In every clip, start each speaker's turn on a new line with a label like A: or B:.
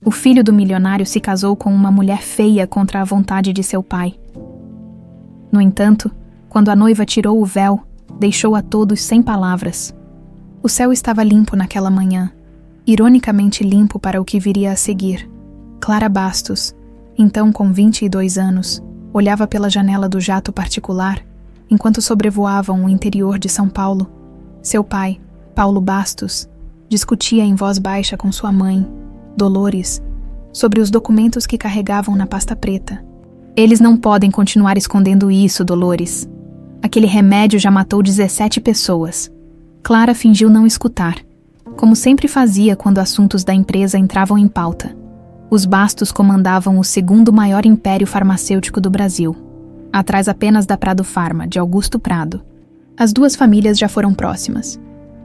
A: O filho do milionário se casou com uma mulher feia contra a vontade de seu pai. No entanto, quando a noiva tirou o véu, deixou a todos sem palavras. O céu estava limpo naquela manhã, ironicamente limpo para o que viria a seguir. Clara Bastos, então com 22 anos, olhava pela janela do jato particular, enquanto sobrevoavam o interior de São Paulo. Seu pai, Paulo Bastos, discutia em voz baixa com sua mãe, Dolores, sobre os documentos que carregavam na pasta preta. Eles não podem continuar escondendo isso, Dolores. Aquele remédio já matou 17 pessoas. Clara fingiu não escutar, como sempre fazia quando assuntos da empresa entravam em pauta. Os Bastos comandavam o segundo maior império farmacêutico do Brasil, atrás apenas da Prado Pharma, de Augusto Prado. As duas famílias já foram próximas.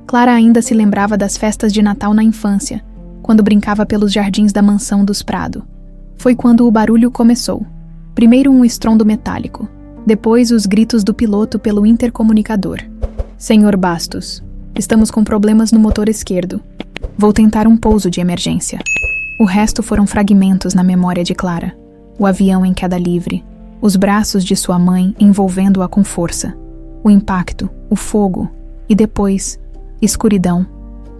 A: Clara ainda se lembrava das festas de Natal na infância, quando brincava pelos jardins da mansão dos Prado. Foi quando o barulho começou. Primeiro um estrondo metálico, depois os gritos do piloto pelo intercomunicador. Senhor Bastos, estamos com problemas no motor esquerdo. Vou tentar um pouso de emergência. O resto foram fragmentos na memória de Clara. O avião em queda livre, os braços de sua mãe envolvendo-a com força, o impacto, o fogo e depois, escuridão.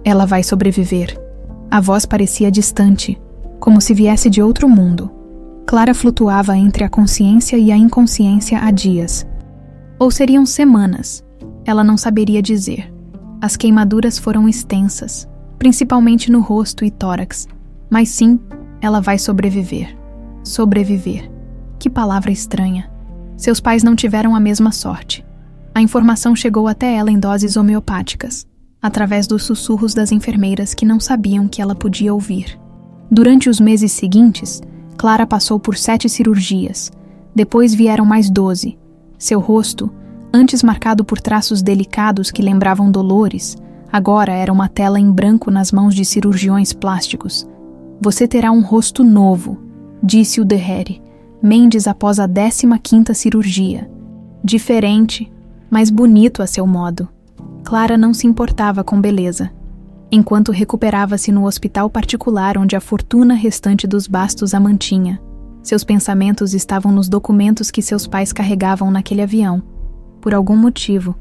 A: Ela vai sobreviver. A voz parecia distante, como se viesse de outro mundo. Clara flutuava entre a consciência e a inconsciência há dias. Ou seriam semanas. Ela não saberia dizer. As queimaduras foram extensas, principalmente no rosto e tórax. Mas sim, ela vai sobreviver. Sobreviver. Que palavra estranha. Seus pais não tiveram a mesma sorte. A informação chegou até ela em doses homeopáticas, através dos sussurros das enfermeiras que não sabiam que ela podia ouvir. Durante os meses seguintes, Clara passou por 7 cirurgias. Depois vieram mais 12. Seu rosto, antes marcado por traços delicados que lembravam dolores, agora era uma tela em branco nas mãos de cirurgiões plásticos. Você terá um rosto novo, disse o Dehere, Mendes após a 15ª cirurgia. Diferente, mas bonito a seu modo. Clara não se importava com beleza. Enquanto recuperava-se no hospital particular onde a fortuna restante dos Bastos a mantinha, seus pensamentos estavam nos documentos que seus pais carregavam naquele avião. Por algum motivo,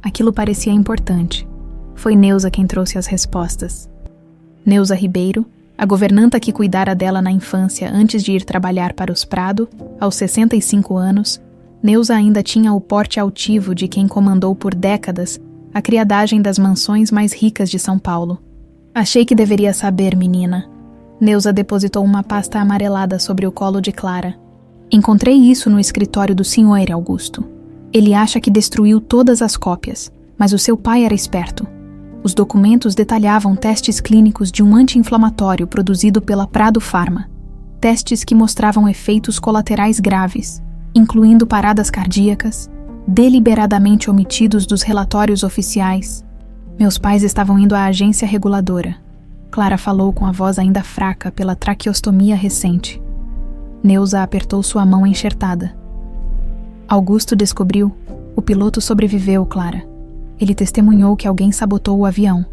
A: aquilo parecia importante. Foi Neuza quem trouxe as respostas. Neuza Ribeiro, a governanta que cuidara dela na infância antes de ir trabalhar para os Prado, aos 65 anos, Neuza ainda tinha o porte altivo de quem comandou por décadas a criadagem das mansões mais ricas de São Paulo. Achei que deveria saber, menina. Neuza depositou uma pasta amarelada sobre o colo de Clara. Encontrei isso no escritório do Sr. Augusto. Ele acha que destruiu todas as cópias, mas o seu pai era esperto. Os documentos detalhavam testes clínicos de um anti-inflamatório produzido pela Prado Pharma. Testes que mostravam efeitos colaterais graves, incluindo paradas cardíacas, deliberadamente omitidos dos relatórios oficiais. Meus pais estavam indo à agência reguladora. Clara falou com a voz ainda fraca pela traqueostomia recente. Neuza apertou sua mão enxertada. Augusto descobriu. O piloto sobreviveu, Clara. Ele testemunhou que alguém sabotou o avião,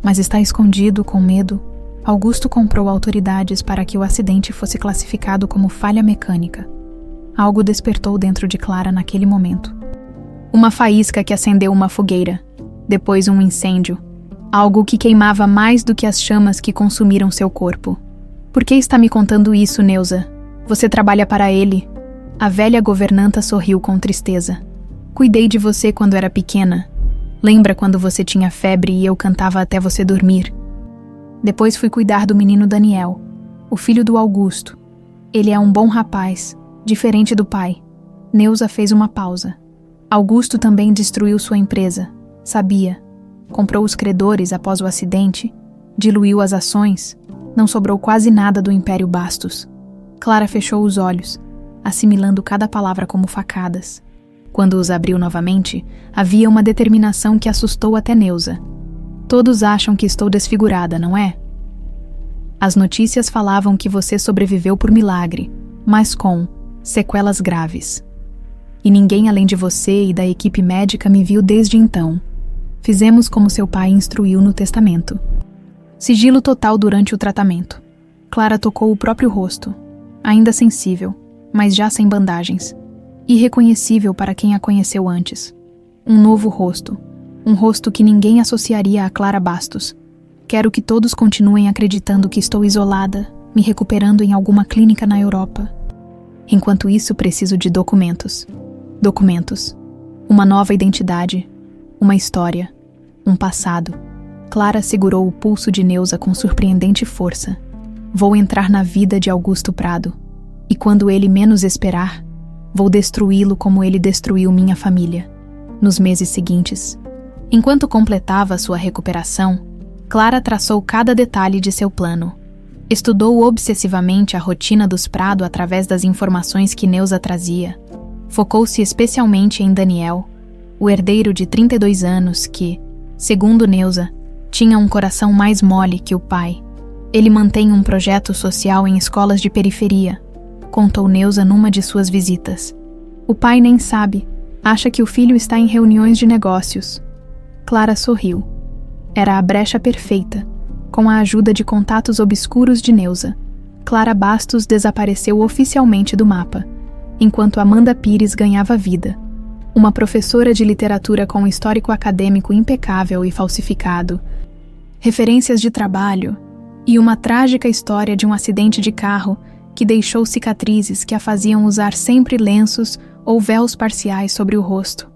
A: mas está escondido com medo. Augusto comprou autoridades para que o acidente fosse classificado como falha mecânica. Algo despertou dentro de Clara naquele momento. Uma faísca que acendeu uma fogueira, depois um incêndio, algo que queimava mais do que as chamas que consumiram seu corpo. Por que está me contando isso, Neuza? Você trabalha para ele? A velha governanta sorriu com tristeza. Cuidei de você quando era pequena. Lembra quando você tinha febre e eu cantava até você dormir? Depois fui cuidar do menino Daniel, o filho do Augusto. Ele é um bom rapaz, diferente do pai. Neuza fez uma pausa. Augusto também destruiu sua empresa, sabia. Comprou os credores após o acidente, diluiu as ações, não sobrou quase nada do Império Bastos. Clara fechou os olhos, assimilando cada palavra como facadas. Quando os abriu novamente, havia uma determinação que assustou até Neuza. Todos acham que estou desfigurada, não é? As notícias falavam que você sobreviveu por milagre, mas com sequelas graves. E ninguém além de você e da equipe médica me viu desde então. Fizemos como seu pai instruiu no testamento. Sigilo total durante o tratamento. Clara tocou o próprio rosto, ainda sensível, mas já sem bandagens. Irreconhecível para quem a conheceu antes. Um novo rosto. Um rosto que ninguém associaria a Clara Bastos. Quero que todos continuem acreditando que estou isolada, me recuperando em alguma clínica na Europa. Enquanto isso, preciso de documentos. Documentos. Uma nova identidade. Uma história. Um passado. Clara segurou o pulso de Neuza com surpreendente força. Vou entrar na vida de Augusto Prado. E quando ele menos esperar, vou destruí-lo como ele destruiu minha família. Nos meses seguintes, enquanto completava sua recuperação, Clara traçou cada detalhe de seu plano. Estudou obsessivamente a rotina dos Prado através das informações que Neuza trazia. Focou-se especialmente em Daniel, o herdeiro de 32 anos que, segundo Neuza, tinha um coração mais mole que o pai. Ele mantém um projeto social em escolas de periferia, contou Neuza numa de suas visitas. O pai nem sabe, acha que o filho está em reuniões de negócios. Clara sorriu. Era a brecha perfeita. Com a ajuda de contatos obscuros de Neuza, Clara Bastos desapareceu oficialmente do mapa, enquanto Amanda Pires ganhava vida. Uma professora de literatura com um histórico acadêmico impecável e falsificado, referências de trabalho e uma trágica história de um acidente de carro que deixou cicatrizes que a faziam usar sempre lenços ou véus parciais sobre o rosto.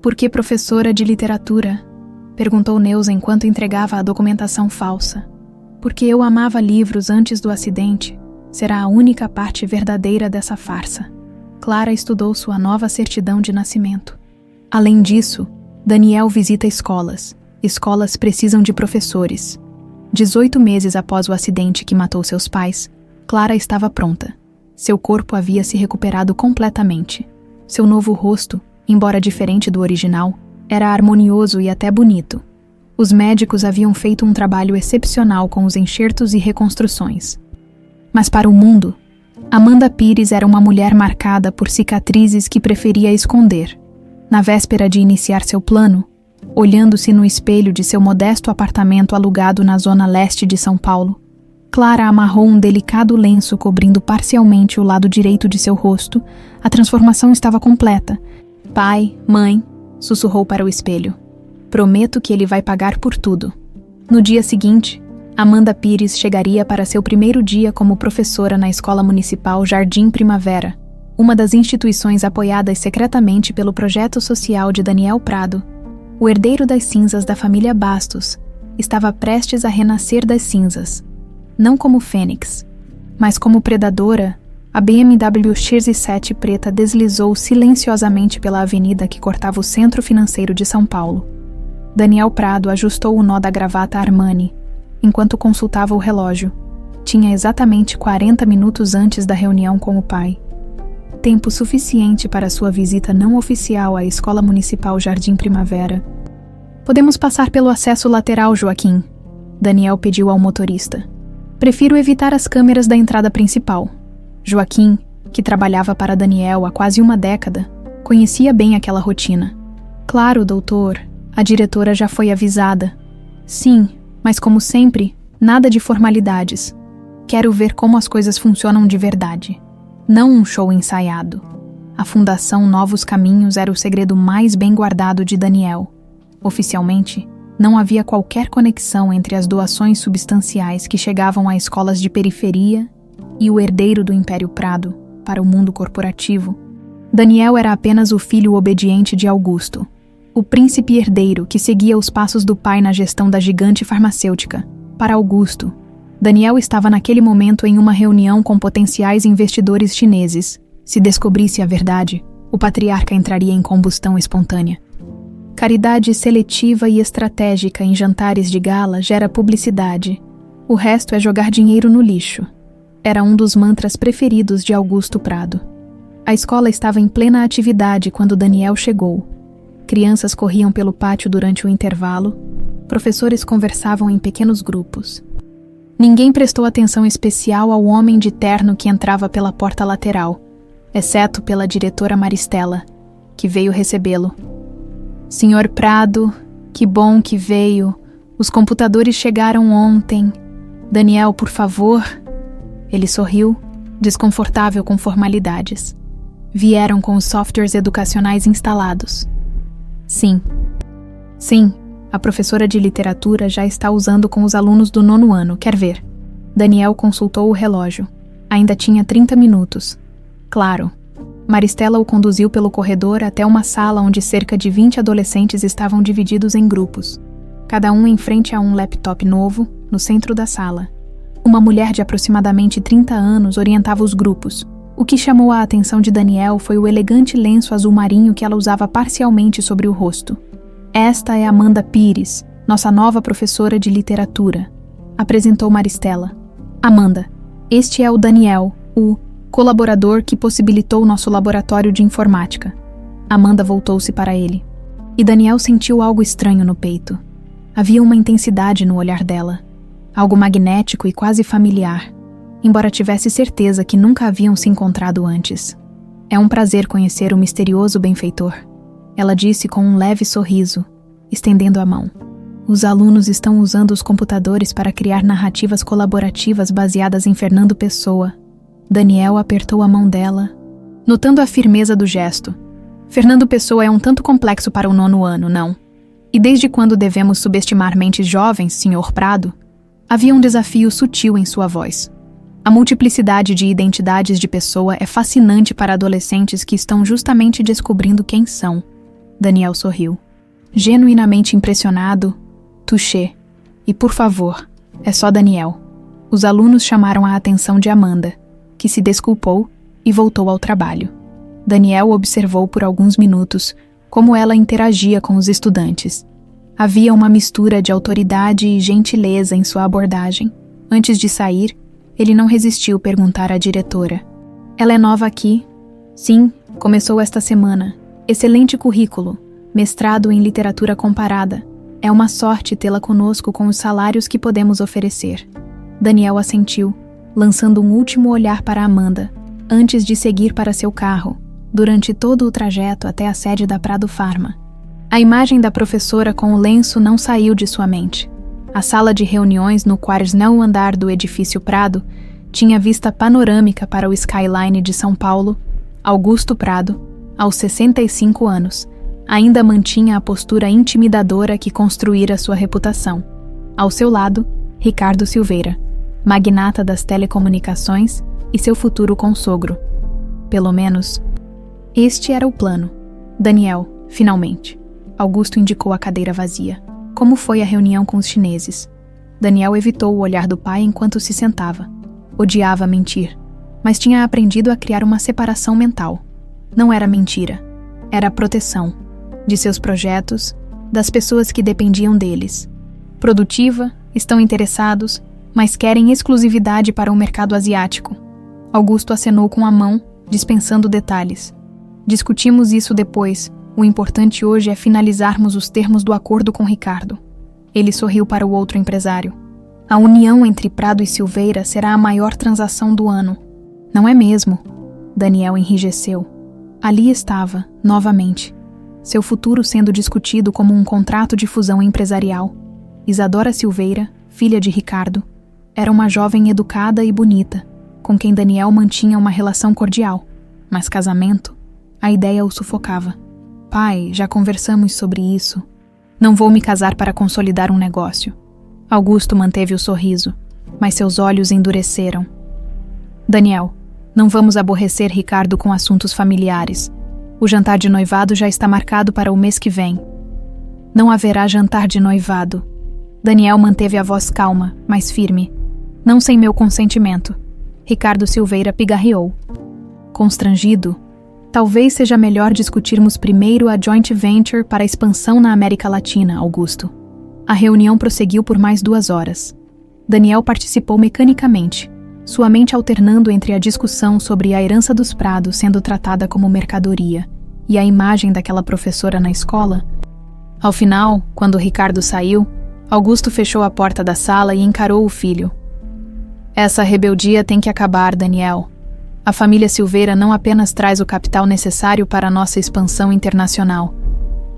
A: Por que professora de literatura? Perguntou Neuza enquanto entregava a documentação falsa. Porque eu amava livros antes do acidente. Será a única parte verdadeira dessa farsa. Clara estudou sua nova certidão de nascimento. Além disso, Daniel visita escolas. Escolas precisam de professores. 18 meses após o acidente que matou seus pais, Clara estava pronta. Seu corpo havia se recuperado completamente. Seu novo rosto, embora diferente do original, era harmonioso e até bonito. Os médicos haviam feito um trabalho excepcional com os enxertos e reconstruções. Mas para o mundo, Amanda Pires era uma mulher marcada por cicatrizes que preferia esconder. Na véspera de iniciar seu plano, olhando-se no espelho de seu modesto apartamento alugado na zona leste de São Paulo, Clara amarrou um delicado lenço cobrindo parcialmente o lado direito de seu rosto. A transformação estava completa. Pai, mãe, sussurrou para o espelho. Prometo que ele vai pagar por tudo. No dia seguinte, Amanda Pires chegaria para seu primeiro dia como professora na Escola Municipal Jardim Primavera, uma das instituições apoiadas secretamente pelo projeto social de Daniel Prado. O herdeiro das cinzas da família Bastos estava prestes a renascer das cinzas. Não como fênix, mas como predadora, a BMW XZ7 preta deslizou silenciosamente pela avenida que cortava o centro financeiro de São Paulo. Daniel Prado ajustou o nó da gravata Armani, enquanto consultava o relógio. Tinha exatamente 40 minutos antes da reunião com o pai. Tempo suficiente para sua visita não oficial à Escola Municipal Jardim Primavera. Podemos passar pelo acesso lateral, Joaquim, Daniel pediu ao motorista. Prefiro evitar as câmeras da entrada principal. Joaquim, que trabalhava para Daniel há quase uma década, conhecia bem aquela rotina. Claro, doutor, a diretora já foi avisada. Sim, mas como sempre, nada de formalidades. Quero ver como as coisas funcionam de verdade. Não um show ensaiado. A Fundação Novos Caminhos era o segredo mais bem guardado de Daniel. Oficialmente, não havia qualquer conexão entre as doações substanciais que chegavam a escolas de periferia e o herdeiro do Império Prado para o mundo corporativo. Daniel era apenas o filho obediente de Augusto, o príncipe herdeiro que seguia os passos do pai na gestão da gigante farmacêutica. Para Augusto, Daniel estava naquele momento em uma reunião com potenciais investidores chineses. Se descobrisse a verdade, o patriarca entraria em combustão espontânea. Caridade seletiva e estratégica em jantares de gala gera publicidade. O resto é jogar dinheiro no lixo. Era um dos mantras preferidos de Augusto Prado. A escola estava em plena atividade quando Daniel chegou. Crianças corriam pelo pátio durante o intervalo. Professores conversavam em pequenos grupos. Ninguém prestou atenção especial ao homem de terno que entrava pela porta lateral, exceto pela diretora Maristela, que veio recebê-lo. Senhor Prado, que bom que veio. Os computadores chegaram ontem. Daniel, por favor. Ele sorriu, desconfortável com formalidades. Vieram com os softwares educacionais instalados. Sim. Sim, a professora de literatura já está usando com os alunos do 9º ano, quer ver? Daniel consultou o relógio. Ainda tinha 30 minutos. Claro. Maristela o conduziu pelo corredor até uma sala onde cerca de 20 adolescentes estavam divididos em grupos, cada um em frente a um laptop novo, no centro da sala. Uma mulher de aproximadamente 30 anos orientava os grupos. O que chamou a atenção de Daniel foi o elegante lenço azul marinho que ela usava parcialmente sobre o rosto. Esta é Amanda Pires, nossa nova professora de literatura, apresentou Maristela. Amanda, este é o Daniel, o colaborador que possibilitou nosso laboratório de informática. Amanda voltou-se para ele. E Daniel sentiu algo estranho no peito. Havia uma intensidade no olhar dela. Algo magnético e quase familiar, embora tivesse certeza que nunca haviam se encontrado antes. É um prazer conhecer o misterioso benfeitor, ela disse com um leve sorriso, estendendo a mão. Os alunos estão usando os computadores para criar narrativas colaborativas baseadas em Fernando Pessoa. Daniel apertou a mão dela, notando a firmeza do gesto. Fernando Pessoa é um tanto complexo para o 9º ano, não? E desde quando devemos subestimar mentes jovens, Sr. Prado? Havia um desafio sutil em sua voz. A multiplicidade de identidades de Pessoa é fascinante para adolescentes que estão justamente descobrindo quem são. Daniel sorriu. Genuinamente impressionado, touché. E por favor, é só Daniel. Os alunos chamaram a atenção de Amanda, que se desculpou e voltou ao trabalho. Daniel observou por alguns minutos como ela interagia com os estudantes. Havia uma mistura de autoridade e gentileza em sua abordagem. Antes de sair, ele não resistiu perguntar à diretora. Ela é nova aqui? Sim, começou esta semana. Excelente currículo, mestrado em literatura comparada. É uma sorte tê-la conosco com os salários que podemos oferecer. Daniel assentiu, lançando um último olhar para Amanda, antes de seguir para seu carro, durante todo o trajeto até a sede da Prado Pharma. A imagem da professora com o lenço não saiu de sua mente. A sala de reuniões no 4º andar do edifício Prado tinha vista panorâmica para o skyline de São Paulo. Augusto Prado, aos 65 anos, ainda mantinha a postura intimidadora que construíra sua reputação. Ao seu lado, Ricardo Silveira, magnata das telecomunicações e seu futuro consogro. Pelo menos, este era o plano. Daniel, finalmente. Augusto indicou a cadeira vazia. Como foi a reunião com os chineses? Daniel evitou o olhar do pai enquanto se sentava. Odiava mentir, mas tinha aprendido a criar uma separação mental. Não era mentira, era proteção. De seus projetos, das pessoas que dependiam deles. Produtiva, estão interessados, mas querem exclusividade para o mercado asiático. Augusto acenou com a mão, dispensando detalhes. Discutimos isso depois. O importante hoje é finalizarmos os termos do acordo com Ricardo. Ele sorriu para o outro empresário. A união entre Prado e Silveira será a maior transação do ano. Não é mesmo? Daniel enrijeceu. Ali estava, novamente. Seu futuro sendo discutido como um contrato de fusão empresarial. Isadora Silveira, filha de Ricardo, era uma jovem educada e bonita, com quem Daniel mantinha uma relação cordial. Mas casamento, a ideia o sufocava. Pai, já conversamos sobre isso. Não vou me casar para consolidar um negócio. Augusto manteve o sorriso, mas seus olhos endureceram. Daniel, não vamos aborrecer Ricardo com assuntos familiares. O jantar de noivado já está marcado para o mês que vem. Não haverá jantar de noivado. Daniel manteve a voz calma, mas firme. Não sem meu consentimento. Ricardo Silveira pigarreou. Constrangido, talvez seja melhor discutirmos primeiro a joint venture para a expansão na América Latina, Augusto. A reunião prosseguiu por mais 2 horas. Daniel participou mecanicamente, sua mente alternando entre a discussão sobre a herança dos Prados sendo tratada como mercadoria e a imagem daquela professora na escola. Ao final, quando Ricardo saiu, Augusto fechou a porta da sala e encarou o filho. Essa rebeldia tem que acabar, Daniel. A família Silveira não apenas traz o capital necessário para a nossa expansão internacional,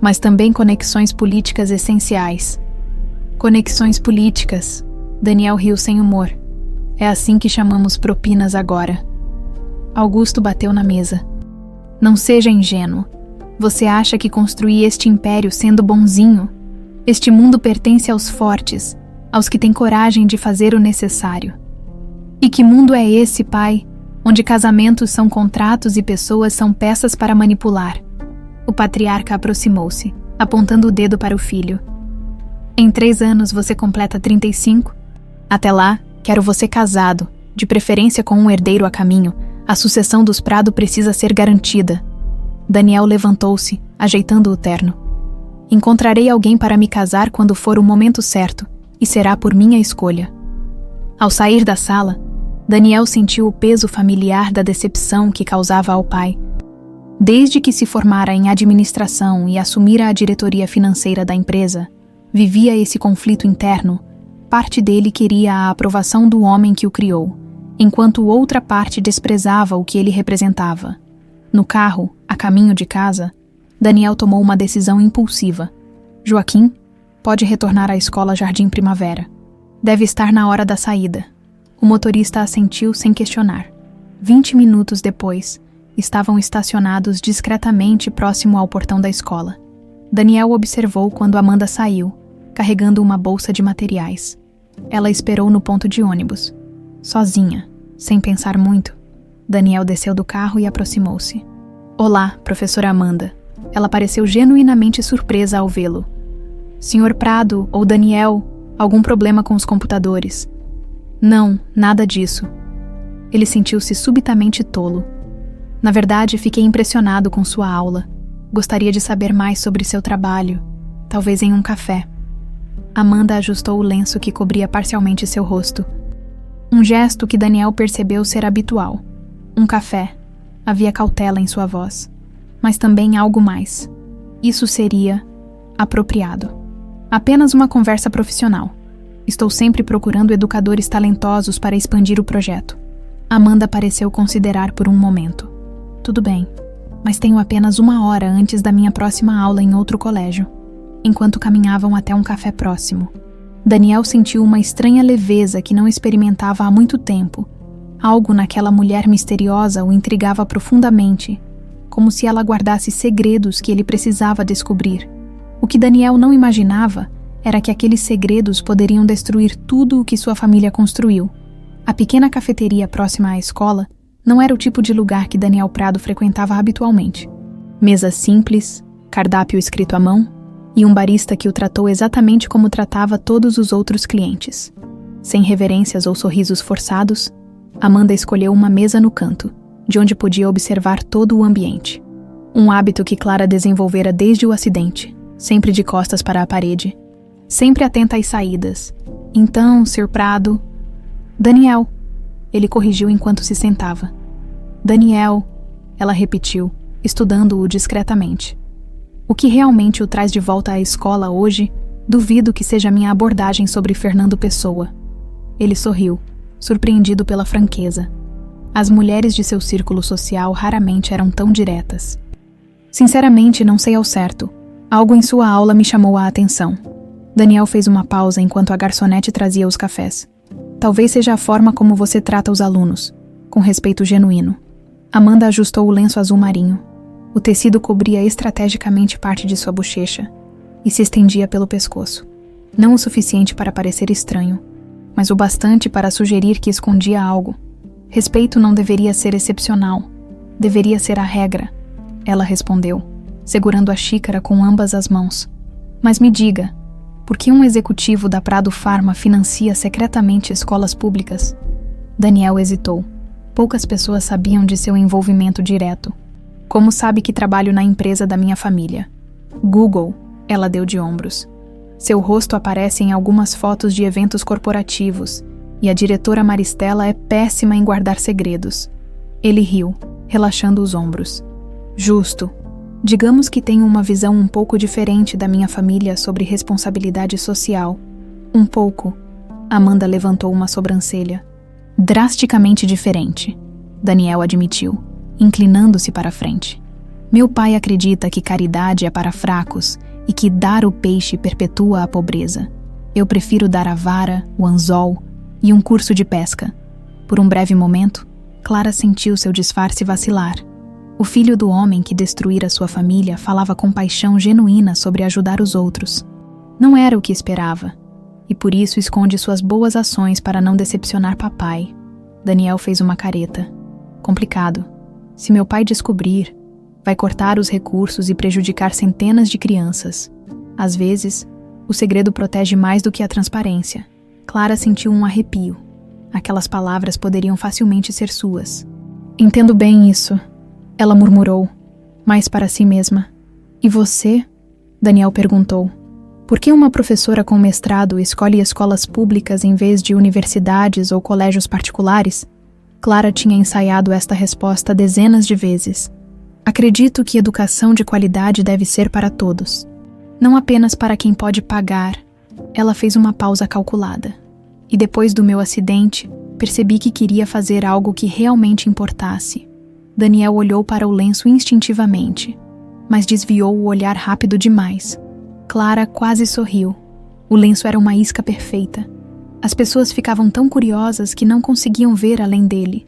A: mas também conexões políticas essenciais. Conexões políticas. Daniel riu sem humor. É assim que chamamos propinas agora. Augusto bateu na mesa. Não seja ingênuo. Você acha que construí este império sendo bonzinho? Este mundo pertence aos fortes, aos que têm coragem de fazer o necessário. E que mundo é esse, pai, onde casamentos são contratos e pessoas são peças para manipular? O patriarca aproximou-se, apontando o dedo para o filho. Em 3 anos você completa 35? Até lá, quero você casado, de preferência com um herdeiro a caminho. A sucessão dos Prado precisa ser garantida. Daniel levantou-se, ajeitando o terno. Encontrarei alguém para me casar quando for o momento certo, e será por minha escolha. Ao sair da sala, Daniel sentiu o peso familiar da decepção que causava ao pai. Desde que se formara em administração e assumira a diretoria financeira da empresa, vivia esse conflito interno. Parte dele queria a aprovação do homem que o criou, enquanto outra parte desprezava o que ele representava. No carro, a caminho de casa, Daniel tomou uma decisão impulsiva. Joaquim pode retornar à escola Jardim Primavera. Deve estar na hora da saída. O motorista assentiu sem questionar. 20 minutos depois, estavam estacionados discretamente próximo ao portão da escola. Daniel observou quando Amanda saiu, carregando uma bolsa de materiais. Ela esperou no ponto de ônibus. Sozinha, sem pensar muito, Daniel desceu do carro e aproximou-se. Olá, professora Amanda. Ela pareceu genuinamente surpresa ao vê-lo. Senhor Prado ou Daniel, algum problema com os computadores? Não, nada disso. Ele sentiu-se subitamente tolo. Na verdade, fiquei impressionado com sua aula. Gostaria de saber mais sobre seu trabalho, talvez em um café. Amanda ajustou o lenço que cobria parcialmente seu rosto. Um gesto que Daniel percebeu ser habitual. Um café. Havia cautela em sua voz. Mas também algo mais. Isso seria apropriado. Apenas uma conversa profissional. Estou sempre procurando educadores talentosos para expandir o projeto. Amanda pareceu considerar por um momento. Tudo bem, mas tenho apenas 1 hora antes da minha próxima aula em outro colégio. Enquanto caminhavam até um café próximo, Daniel sentiu uma estranha leveza que não experimentava há muito tempo. Algo naquela mulher misteriosa o intrigava profundamente, como se ela guardasse segredos que ele precisava descobrir. O que Daniel não imaginava era que aqueles segredos poderiam destruir tudo o que sua família construiu. A pequena cafeteria próxima à escola não era o tipo de lugar que Daniel Prado frequentava habitualmente. Mesas simples, cardápio escrito à mão e um barista que o tratou exatamente como tratava todos os outros clientes. Sem reverências ou sorrisos forçados, Amanda escolheu uma mesa no canto, de onde podia observar todo o ambiente. Um hábito que Clara desenvolvera desde o acidente, sempre de costas para a parede, sempre atenta às saídas. Então, Sr. Prado... Daniel, ele corrigiu enquanto se sentava. Daniel, ela repetiu, estudando-o discretamente. O que realmente o traz de volta à escola hoje, duvido que seja minha abordagem sobre Fernando Pessoa. Ele sorriu, surpreendido pela franqueza. As mulheres de seu círculo social raramente eram tão diretas. Sinceramente, não sei ao certo. Algo em sua aula me chamou a atenção. Daniel fez uma pausa enquanto a garçonete trazia os cafés. Talvez seja a forma como você trata os alunos, com respeito genuíno. Amanda ajustou o lenço azul marinho. O tecido cobria estrategicamente parte de sua bochecha e se estendia pelo pescoço. Não o suficiente para parecer estranho, mas o bastante para sugerir que escondia algo. Respeito não deveria ser excepcional. Deveria ser a regra, ela respondeu, segurando a xícara com ambas as mãos. Mas me diga, por que um executivo da Prado Pharma financia secretamente escolas públicas? Daniel hesitou. Poucas pessoas sabiam de seu envolvimento direto. Como sabe que trabalho na empresa da minha família? Google, ela deu de ombros. Seu rosto aparece em algumas fotos de eventos corporativos, e a diretora Maristela é péssima em guardar segredos. Ele riu, relaxando os ombros. Justo. Digamos que tenho uma visão um pouco diferente da minha família sobre responsabilidade social. Um pouco. Amanda levantou uma sobrancelha. Drasticamente diferente, Daniel admitiu, inclinando-se para a frente. Meu pai acredita que caridade é para fracos e que dar o peixe perpetua a pobreza. Eu prefiro dar a vara, o anzol e um curso de pesca. Por um breve momento, Clara sentiu seu disfarce vacilar. O filho do homem que destruíra sua família falava com paixão genuína sobre ajudar os outros. Não era o que esperava, e por isso esconde suas boas ações para não decepcionar papai. Daniel fez uma careta. Complicado. Se meu pai descobrir, vai cortar os recursos e prejudicar centenas de crianças. Às vezes, o segredo protege mais do que a transparência. Clara sentiu um arrepio. Aquelas palavras poderiam facilmente ser suas. Entendo bem isso, ela murmurou, mais para si mesma. E você? Daniel perguntou. Por que uma professora com mestrado escolhe escolas públicas em vez de universidades ou colégios particulares? Clara tinha ensaiado esta resposta dezenas de vezes. Acredito que educação de qualidade deve ser para todos, não apenas para quem pode pagar. Ela fez uma pausa calculada. E depois do meu acidente, percebi que queria fazer algo que realmente importasse. Daniel olhou para o lenço instintivamente, mas desviou o olhar rápido demais. Clara quase sorriu. O lenço era uma isca perfeita. As pessoas ficavam tão curiosas que não conseguiam ver além dele.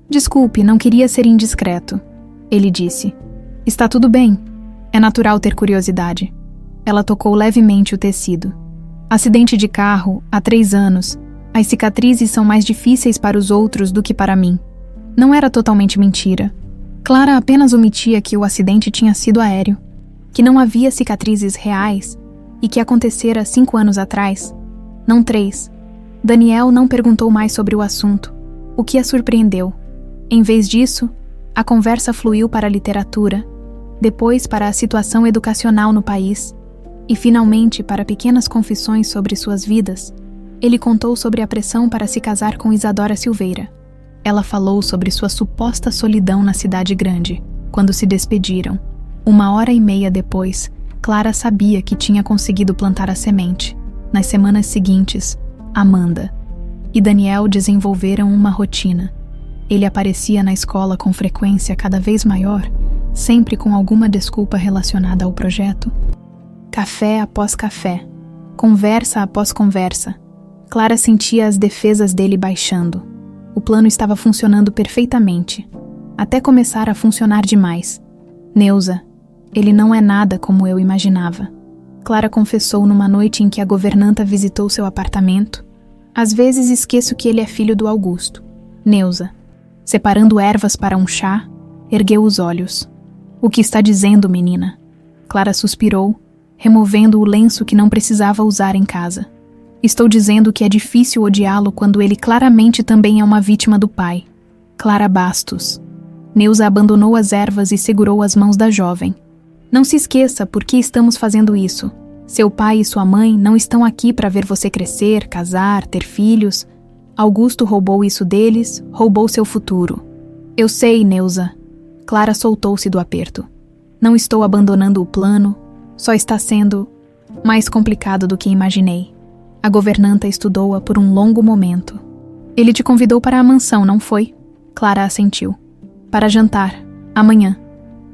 A: Desculpe, não queria ser indiscreto, ele disse. Está tudo bem. É natural ter curiosidade. Ela tocou levemente o tecido. Acidente de carro, há 3 anos. As cicatrizes são mais difíceis para os outros do que para mim. Não era totalmente mentira. Clara apenas omitia que o acidente tinha sido aéreo, que não havia cicatrizes reais e que acontecera 5 anos atrás, não 3. Daniel não perguntou mais sobre o assunto, o que a surpreendeu. Em vez disso, a conversa fluiu para a literatura, depois para a situação educacional no país e, finalmente, para pequenas confissões sobre suas vidas. Ele contou sobre a pressão para se casar com Isadora Silveira. Ela falou sobre sua suposta solidão na cidade grande, quando se despediram. 1h30 depois, Clara sabia que tinha conseguido plantar a semente. Nas semanas seguintes, Amanda e Daniel desenvolveram uma rotina. Ele aparecia na escola com frequência cada vez maior, sempre com alguma desculpa relacionada ao projeto. Café após café, conversa após conversa. Clara sentia as defesas dele baixando. O plano estava funcionando perfeitamente, até começar a funcionar demais. Neuza, ele não é nada como eu imaginava. Clara confessou numa noite em que a governanta visitou seu apartamento. Às vezes esqueço que ele é filho do Augusto. Neuza, separando ervas para um chá, ergueu os olhos. O que está dizendo, menina? Clara suspirou, removendo o lenço que não precisava usar em casa. Estou dizendo que é difícil odiá-lo quando ele claramente também é uma vítima do pai. Clara Bastos. Neuza abandonou as ervas e segurou as mãos da jovem. Não se esqueça por que estamos fazendo isso. Seu pai e sua mãe não estão aqui para ver você crescer, casar, ter filhos. Augusto roubou isso deles, roubou seu futuro. Eu sei, Neuza. Clara soltou-se do aperto. Não estou abandonando o plano, só está sendo mais complicado do que imaginei. A governanta estudou-a por um longo momento. Ele te convidou para a mansão, não foi? Clara assentiu. Para jantar, amanhã.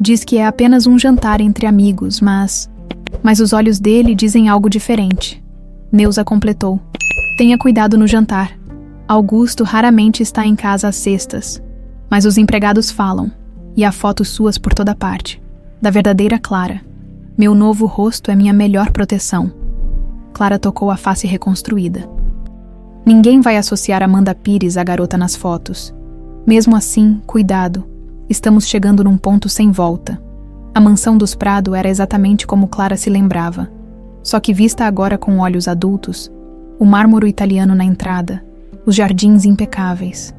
A: Diz que é apenas um jantar entre amigos, mas os olhos dele dizem algo diferente. Neuza completou. Tenha cuidado no jantar. Augusto raramente está em casa às sextas, mas os empregados falam, e há fotos suas por toda parte. Da verdadeira Clara. Meu novo rosto é minha melhor proteção. Clara tocou a face reconstruída. Ninguém vai associar Amanda Pires à garota nas fotos. Mesmo assim, cuidado. Estamos chegando num ponto sem volta. A mansão dos Prado era exatamente como Clara se lembrava. Só que vista agora com olhos adultos, o mármore italiano na entrada, os jardins impecáveis,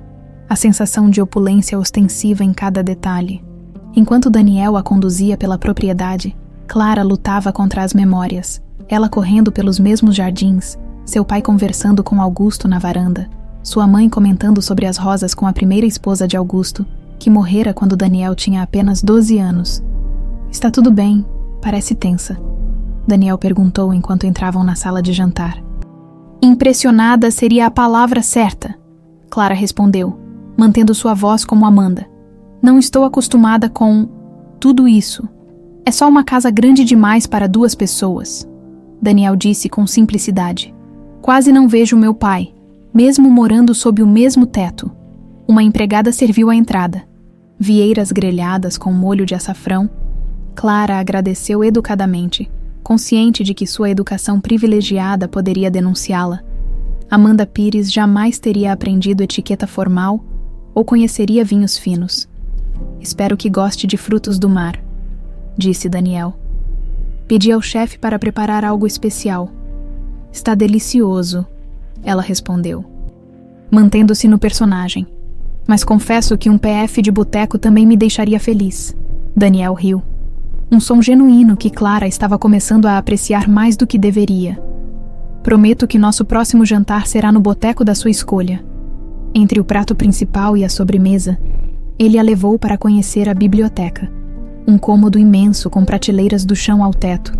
A: a sensação de opulência ostensiva em cada detalhe. Enquanto Daniel a conduzia pela propriedade, Clara lutava contra as memórias. Ela correndo pelos mesmos jardins, seu pai conversando com Augusto na varanda, sua mãe comentando sobre as rosas com a primeira esposa de Augusto, que morrera quando Daniel tinha apenas 12 anos. Está tudo bem, parece tensa. Daniel perguntou enquanto entravam na sala de jantar. Impressionada seria a palavra certa, Clara respondeu, mantendo sua voz como Amanda. Não estou acostumada com tudo isso. É só uma casa grande demais para 2 pessoas. Daniel disse com simplicidade. Quase não vejo meu pai, mesmo morando sob o mesmo teto. Uma empregada serviu a entrada. Vieiras grelhadas com molho de açafrão. Clara agradeceu educadamente, consciente de que sua educação privilegiada poderia denunciá-la. Amanda Pires jamais teria aprendido etiqueta formal ou conheceria vinhos finos. Espero que goste de frutos do mar, disse Daniel. Pedi ao chefe para preparar algo especial. Está delicioso, ela respondeu, mantendo-se no personagem. Mas confesso que um PF de boteco também me deixaria feliz. Daniel riu. Um som genuíno que Clara estava começando a apreciar mais do que deveria. Prometo que nosso próximo jantar será no boteco da sua escolha. Entre o prato principal e a sobremesa, ele a levou para conhecer a biblioteca, um cômodo imenso com prateleiras do chão ao teto.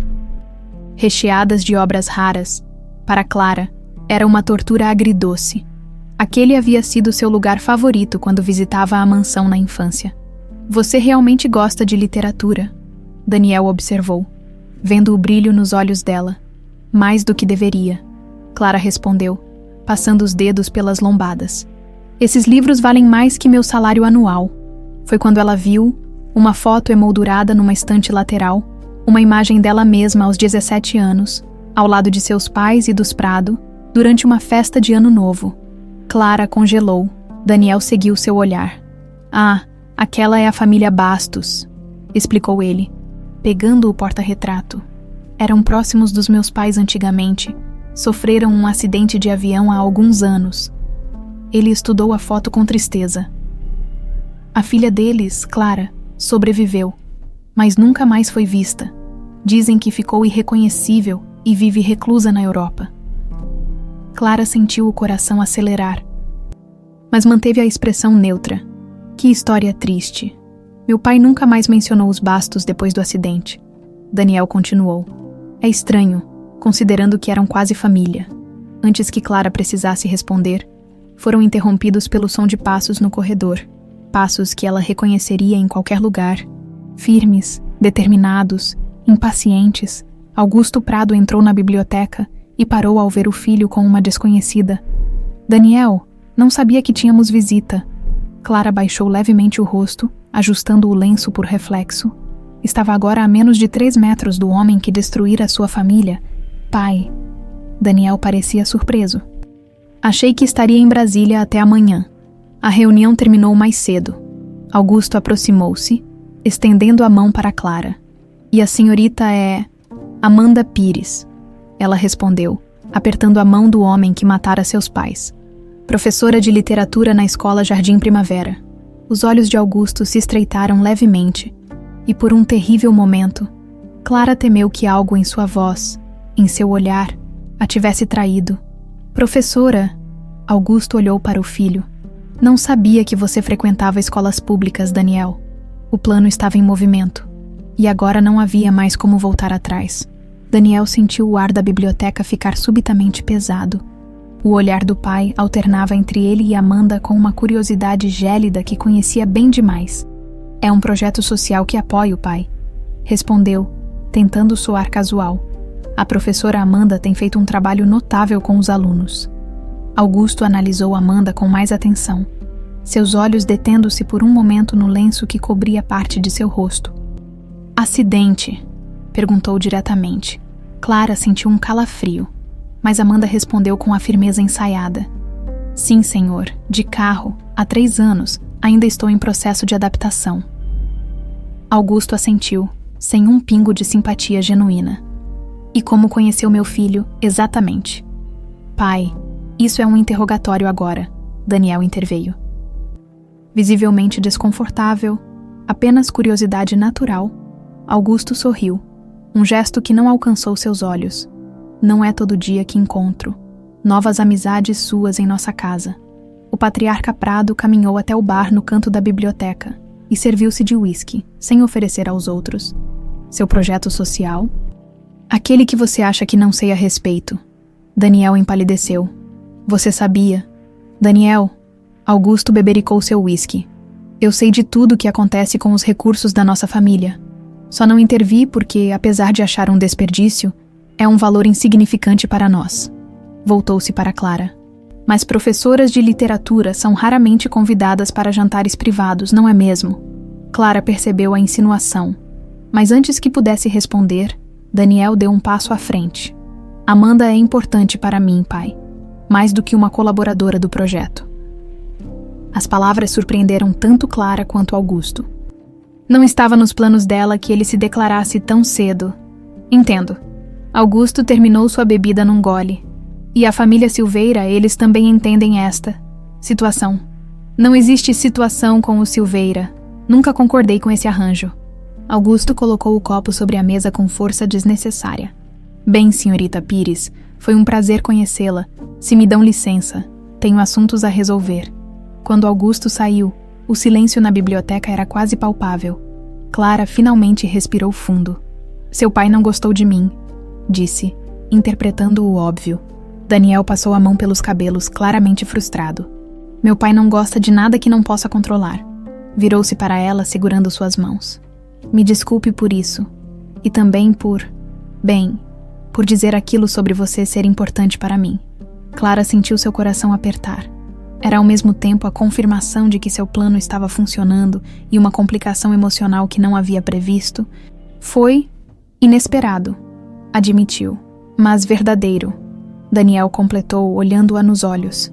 A: Recheadas de obras raras, para Clara, era uma tortura agridoce. Aquele havia sido seu lugar favorito quando visitava a mansão na infância. Você realmente gosta de literatura, Daniel observou, vendo o brilho nos olhos dela. Mais do que deveria, Clara respondeu, passando os dedos pelas lombadas. Esses livros valem mais que meu salário anual. Foi quando ela viu uma foto emoldurada numa estante lateral, uma imagem dela mesma aos 17 anos, ao lado de seus pais e dos Prado, durante uma festa de Ano Novo. Clara congelou. Daniel seguiu seu olhar. Ah, aquela é a família Bastos, explicou ele, pegando o porta-retrato. Eram próximos dos meus pais antigamente. Sofreram um acidente de avião há alguns anos. Ele estudou a foto com tristeza. A filha deles, Clara, sobreviveu, mas nunca mais foi vista. Dizem que ficou irreconhecível e vive reclusa na Europa. Clara sentiu o coração acelerar, mas manteve a expressão neutra. Que história triste. Meu pai nunca mais mencionou os Bastos depois do acidente. Daniel continuou. É estranho, considerando que eram quase família. Antes que Clara precisasse responder, foram interrompidos pelo som de passos no corredor. Passos que ela reconheceria em qualquer lugar. Firmes, determinados, impacientes, Augusto Prado entrou na biblioteca e parou ao ver o filho com uma desconhecida. Daniel, não sabia que tínhamos visita. Clara baixou levemente o rosto, ajustando o lenço por reflexo. Estava agora a menos de 3 metros do homem que destruíra sua família. Pai. Daniel parecia surpreso. Achei que estaria em Brasília até amanhã. A reunião terminou mais cedo. Augusto aproximou-se, estendendo a mão para Clara. E a senhorita é... Amanda Pires. Ela respondeu, apertando a mão do homem que matara seus pais. Professora de literatura na escola Jardim Primavera. Os olhos de Augusto se estreitaram levemente, e por um terrível momento, Clara temeu que algo em sua voz, em seu olhar, a tivesse traído. Professora, Augusto olhou para o filho. Não sabia que você frequentava escolas públicas, Daniel. O plano estava em movimento, e agora não havia mais como voltar atrás. Daniel sentiu o ar da biblioteca ficar subitamente pesado. O olhar do pai alternava entre ele e Amanda com uma curiosidade gélida que conhecia bem demais. É um projeto social que apoio, pai, respondeu, tentando soar casual. A professora Amanda tem feito um trabalho notável com os alunos. Augusto analisou Amanda com mais atenção, seus olhos detendo-se por um momento no lenço que cobria parte de seu rosto. Acidente? Perguntou diretamente. Clara sentiu um calafrio, mas Amanda respondeu com a firmeza ensaiada. Sim, senhor, de carro, há 3 anos, ainda estou em processo de adaptação. Augusto assentiu, sem um pingo de simpatia genuína. E como conheceu meu filho, exatamente. Pai, isso é um interrogatório agora, Daniel interveio. Visivelmente desconfortável, apenas curiosidade natural, Augusto sorriu, um gesto que não alcançou seus olhos. Não é todo dia que encontro novas amizades suas em nossa casa. O patriarca Prado caminhou até o bar no canto da biblioteca e serviu-se de uísque, sem oferecer aos outros. Seu projeto social? Aquele que você acha que não sei a respeito. Daniel empalideceu. Você sabia? Daniel, Augusto bebericou seu uísque. Eu sei de tudo o que acontece com os recursos da nossa família. Só não intervi porque, apesar de achar um desperdício, é um valor insignificante para nós. Voltou-se para Clara. Mas professoras de literatura são raramente convidadas para jantares privados, não é mesmo? Clara percebeu a insinuação, mas antes que pudesse responder, Daniel deu um passo à frente. Amanda é importante para mim, pai, mais do que uma colaboradora do projeto. As palavras surpreenderam tanto Clara quanto Augusto. Não estava nos planos dela que ele se declarasse tão cedo. Entendo. Augusto terminou sua bebida num gole. E a família Silveira, eles também entendem esta situação. Não existe situação com o Silveira. Nunca concordei com esse arranjo. Augusto colocou o copo sobre a mesa com força desnecessária. Bem, senhorita Pires, foi um prazer conhecê-la. Se me dão licença, tenho assuntos a resolver. Quando Augusto saiu, o silêncio na biblioteca era quase palpável. Clara finalmente respirou fundo. Seu pai não gostou de mim, disse, interpretando o óbvio. Daniel passou a mão pelos cabelos, claramente frustrado. Meu pai não gosta de nada que não possa controlar. Virou-se para ela, segurando suas mãos. Me desculpe por isso. E também por dizer aquilo sobre você ser importante para mim. Clara sentiu seu coração apertar. Era ao mesmo tempo a confirmação de que seu plano estava funcionando e uma complicação emocional que não havia previsto. Foi inesperado, admitiu, mas verdadeiro. Daniel completou, olhando-a nos olhos.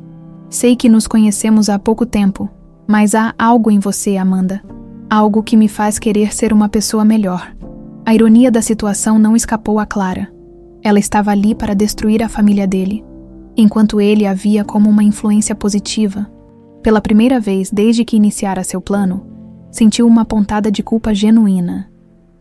A: Sei que nos conhecemos há pouco tempo, mas há algo em você, Amanda. Algo que me faz querer ser uma pessoa melhor. A ironia da situação não escapou a Clara. Ela estava ali para destruir a família dele, enquanto ele a via como uma influência positiva. Pela primeira vez desde que iniciara seu plano, sentiu uma pontada de culpa genuína.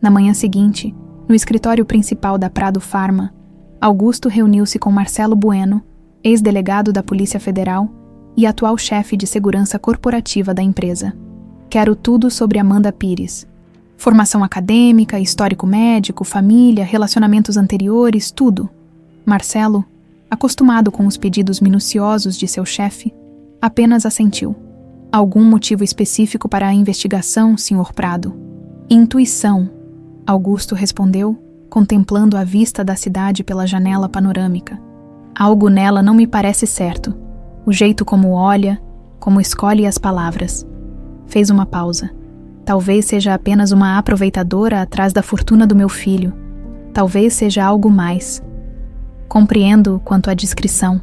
A: Na manhã seguinte, no escritório principal da Prado Pharma, Augusto reuniu-se com Marcelo Bueno, ex-delegado da Polícia Federal e atual chefe de segurança corporativa da empresa. Quero tudo sobre Amanda Pires. Formação acadêmica, histórico médico, família, relacionamentos anteriores, tudo. Marcelo, acostumado com os pedidos minuciosos de seu chefe, apenas assentiu. Algum motivo específico para a investigação, Sr. Prado? Intuição, Augusto respondeu, contemplando a vista da cidade pela janela panorâmica. Algo nela não me parece certo. O jeito como olha, como escolhe as palavras. Fez uma pausa. Talvez seja apenas uma aproveitadora atrás da fortuna do meu filho. Talvez seja algo mais. Compreendo quanto à descrição.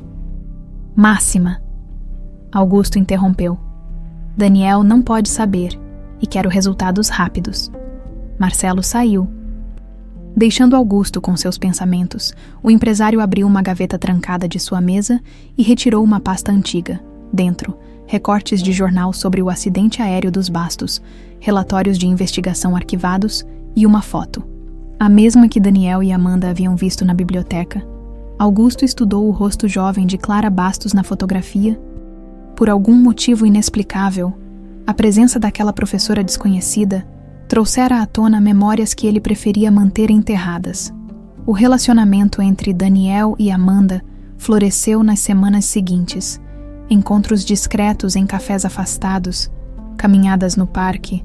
A: Máxima. Augusto interrompeu. Daniel não pode saber e quero resultados rápidos. Marcelo saiu. Deixando Augusto com seus pensamentos, o empresário abriu uma gaveta trancada de sua mesa e retirou uma pasta antiga. Dentro, recortes de jornal sobre o acidente aéreo dos Bastos, relatórios de investigação arquivados e uma foto. A mesma que Daniel e Amanda haviam visto na biblioteca. Augusto estudou o rosto jovem de Clara Bastos na fotografia. Por algum motivo inexplicável, a presença daquela professora desconhecida trouxera à tona memórias que ele preferia manter enterradas. O relacionamento entre Daniel e Amanda floresceu nas semanas seguintes. Encontros discretos em cafés afastados, caminhadas no parque,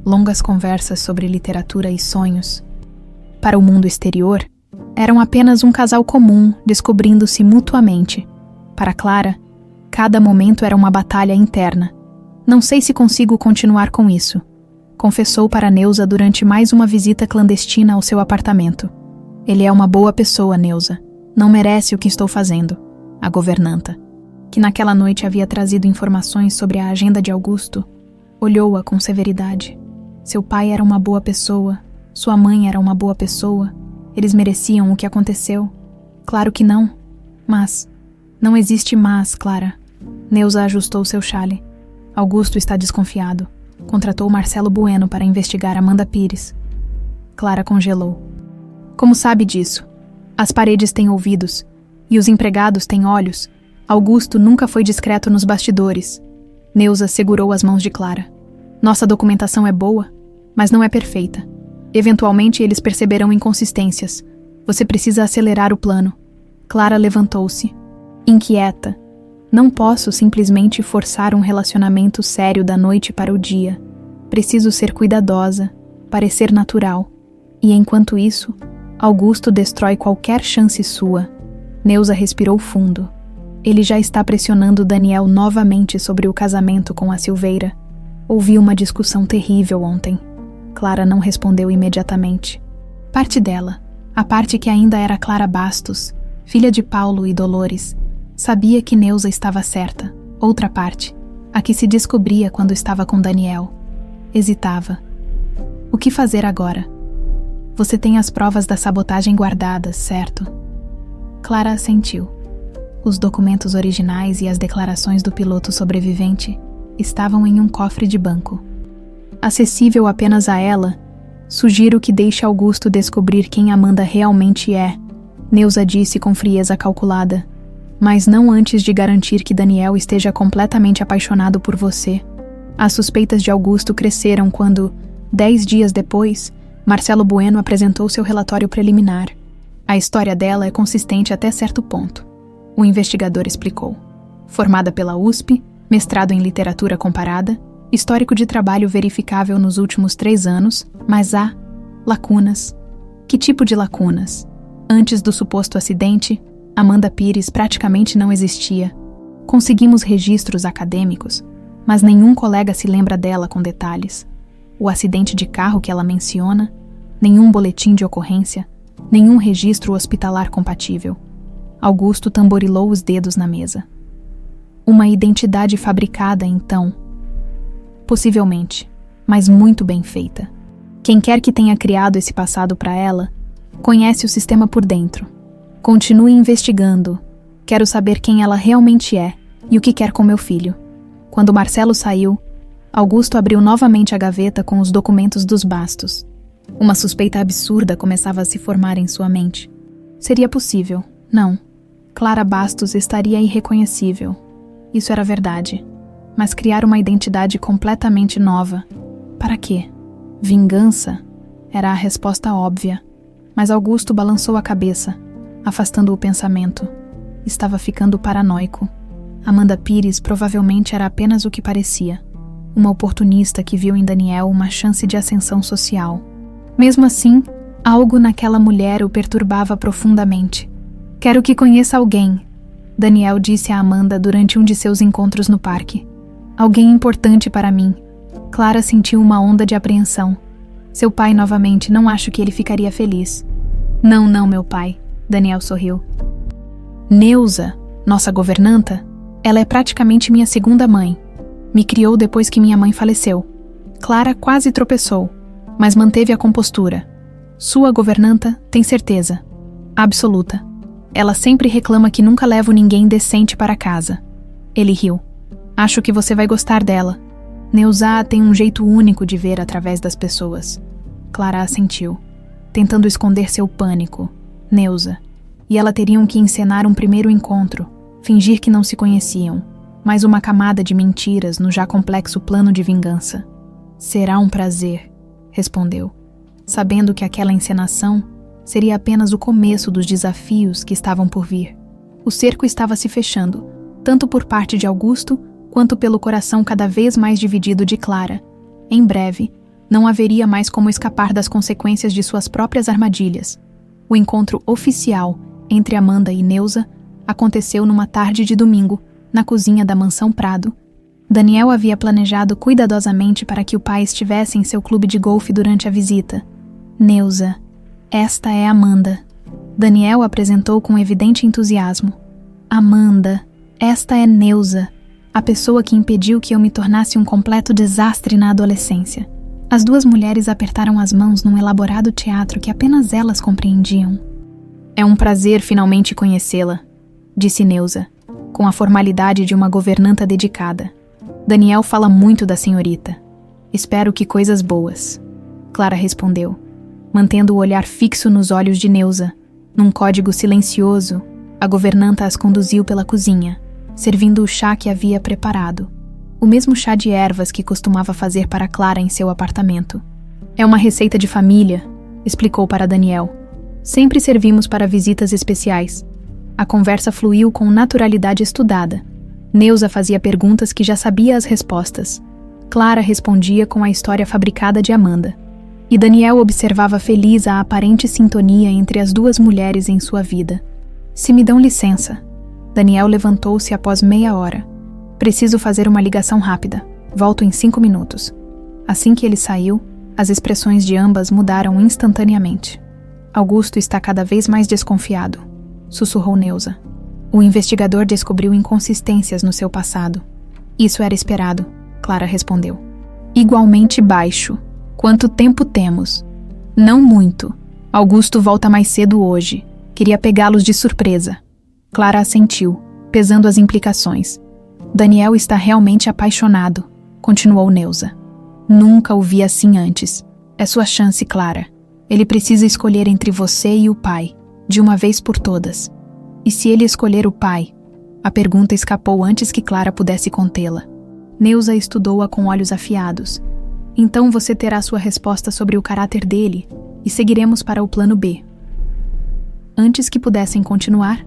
A: longas conversas sobre literatura e sonhos. Para o mundo exterior, eram apenas um casal comum, descobrindo-se mutuamente. Para Clara, cada momento era uma batalha interna. Não sei se consigo continuar com isso, confessou para Neuza durante mais uma visita clandestina ao seu apartamento. Ele é uma boa pessoa, Neuza. Não merece o que estou fazendo. A governanta, que naquela noite havia trazido informações sobre a agenda de Augusto, olhou-a com severidade. Seu pai era uma boa pessoa, sua mãe era uma boa pessoa. Eles mereciam o que aconteceu? Claro que não. Mas, não existe mas, Clara. Neuza ajustou seu chale. Augusto está desconfiado. Contratou Marcelo Bueno para investigar Amanda Pires. Clara congelou. Como sabe disso? As paredes têm ouvidos, e os empregados têm olhos. Augusto nunca foi discreto nos bastidores. Neuza segurou as mãos de Clara. Nossa documentação é boa, mas não é perfeita. Eventualmente eles perceberão inconsistências. Você precisa acelerar o plano. Clara levantou-se, inquieta. Não posso simplesmente forçar um relacionamento sério da noite para o dia. Preciso ser cuidadosa, parecer natural. E enquanto isso, Augusto destrói qualquer chance sua. Neuza respirou fundo. Ele já está pressionando Daniel novamente sobre o casamento com a Silveira. Ouvi uma discussão terrível ontem. Clara não respondeu imediatamente. Parte dela, a parte que ainda era Clara Bastos, filha de Paulo e Dolores, sabia que Neuza estava certa. Outra parte, a que se descobria quando estava com Daniel, hesitava. O que fazer agora? Você tem as provas da sabotagem guardadas, certo? Clara assentiu. Os documentos originais e as declarações do piloto sobrevivente estavam em um cofre de banco. Acessível apenas a ela, sugiro que deixe Augusto descobrir quem Amanda realmente é, Neuza disse com frieza calculada, mas não antes de garantir que Daniel esteja completamente apaixonado por você. As suspeitas de Augusto cresceram quando, 10 dias depois, Marcelo Bueno apresentou seu relatório preliminar. A história dela é consistente até certo ponto. O investigador explicou. Formada pela USP, mestrado em literatura comparada, histórico de trabalho verificável nos últimos 3 anos, mas há lacunas. Que tipo de lacunas? Antes do suposto acidente, Amanda Pires praticamente não existia. Conseguimos registros acadêmicos, mas nenhum colega se lembra dela com detalhes. O acidente de carro que ela menciona, nenhum boletim de ocorrência, nenhum registro hospitalar compatível. Augusto tamborilou os dedos na mesa. Uma identidade fabricada, então. Possivelmente, mas muito bem feita. Quem quer que tenha criado esse passado para ela, conhece o sistema por dentro. Continue investigando. Quero saber quem ela realmente é e o que quer com meu filho. Quando Marcelo saiu, Augusto abriu novamente a gaveta com os documentos dos Bastos. Uma suspeita absurda começava a se formar em sua mente. Seria possível, não. Clara Bastos estaria irreconhecível. Isso era verdade. Mas criar uma identidade completamente nova. Para quê? Vingança? Era a resposta óbvia. Mas Augusto balançou a cabeça, afastando o pensamento. Estava ficando paranoico. Amanda Pires provavelmente era apenas o que parecia. Uma oportunista que viu em Daniel uma chance de ascensão social. Mesmo assim, algo naquela mulher o perturbava profundamente. Quero que conheça alguém, Daniel disse a Amanda durante um de seus encontros no parque. Alguém importante para mim. Clara sentiu uma onda de apreensão. Seu pai novamente, não acho que ele ficaria feliz. Não, meu pai, Daniel sorriu. Neuza, nossa governanta, ela é praticamente minha segunda mãe. Me criou depois que minha mãe faleceu. Clara quase tropeçou, mas manteve a compostura. Sua governanta, tem certeza. Absoluta. Ela sempre reclama que nunca levo ninguém decente para casa. Ele riu. Acho que você vai gostar dela. Neuza tem um jeito único de ver através das pessoas. Clara assentiu, tentando esconder seu pânico. Neuza. E ela teriam que encenar um primeiro encontro, fingir que não se conheciam. Mais uma camada de mentiras no já complexo plano de vingança. Será um prazer, respondeu, sabendo que aquela encenação seria apenas o começo dos desafios que estavam por vir. O cerco estava se fechando, tanto por parte de Augusto, quanto pelo coração cada vez mais dividido de Clara. Em breve, não haveria mais como escapar das consequências de suas próprias armadilhas. O encontro oficial entre Amanda e Neuza aconteceu numa tarde de domingo, na cozinha da Mansão Prado. Daniel havia planejado cuidadosamente para que o pai estivesse em seu clube de golfe durante a visita. Neuza. Esta é Amanda. Daniel apresentou com evidente entusiasmo. Amanda, esta é Neuza, a pessoa que impediu que eu me tornasse um completo desastre na adolescência. As duas mulheres apertaram as mãos num elaborado teatro que apenas elas compreendiam. É um prazer finalmente conhecê-la, disse Neuza, com a formalidade de uma governanta dedicada. Daniel fala muito da senhorita. Espero que coisas boas. Clara respondeu, mantendo o olhar fixo nos olhos de Neuza. Num código silencioso, a governanta as conduziu pela cozinha, servindo o chá que havia preparado. O mesmo chá de ervas que costumava fazer para Clara em seu apartamento. É uma receita de família, explicou para Daniel. Sempre servimos para visitas especiais. A conversa fluiu com naturalidade estudada. Neuza fazia perguntas que já sabia as respostas. Clara respondia com a história fabricada de Amanda. E Daniel observava feliz a aparente sintonia entre as duas mulheres em sua vida. Se me dão licença. Daniel levantou-se após meia hora. Preciso fazer uma ligação rápida. Volto em 5 minutos. Assim que ele saiu, as expressões de ambas mudaram instantaneamente. Augusto está cada vez mais desconfiado, sussurrou Neuza. O investigador descobriu inconsistências no seu passado. Isso era esperado, Clara respondeu. Igualmente baixo. Quanto tempo temos? Não muito. Augusto volta mais cedo hoje. Queria pegá-los de surpresa. Clara assentiu, pesando as implicações. Daniel está realmente apaixonado, continuou Neuza. Nunca o vi assim antes. É sua chance, Clara. Ele precisa escolher entre você e o pai, de uma vez por todas. E se ele escolher o pai? A pergunta escapou antes que Clara pudesse contê-la. Neuza estudou-a com olhos afiados. Então você terá sua resposta sobre o caráter dele e seguiremos para o plano B. Antes que pudessem continuar,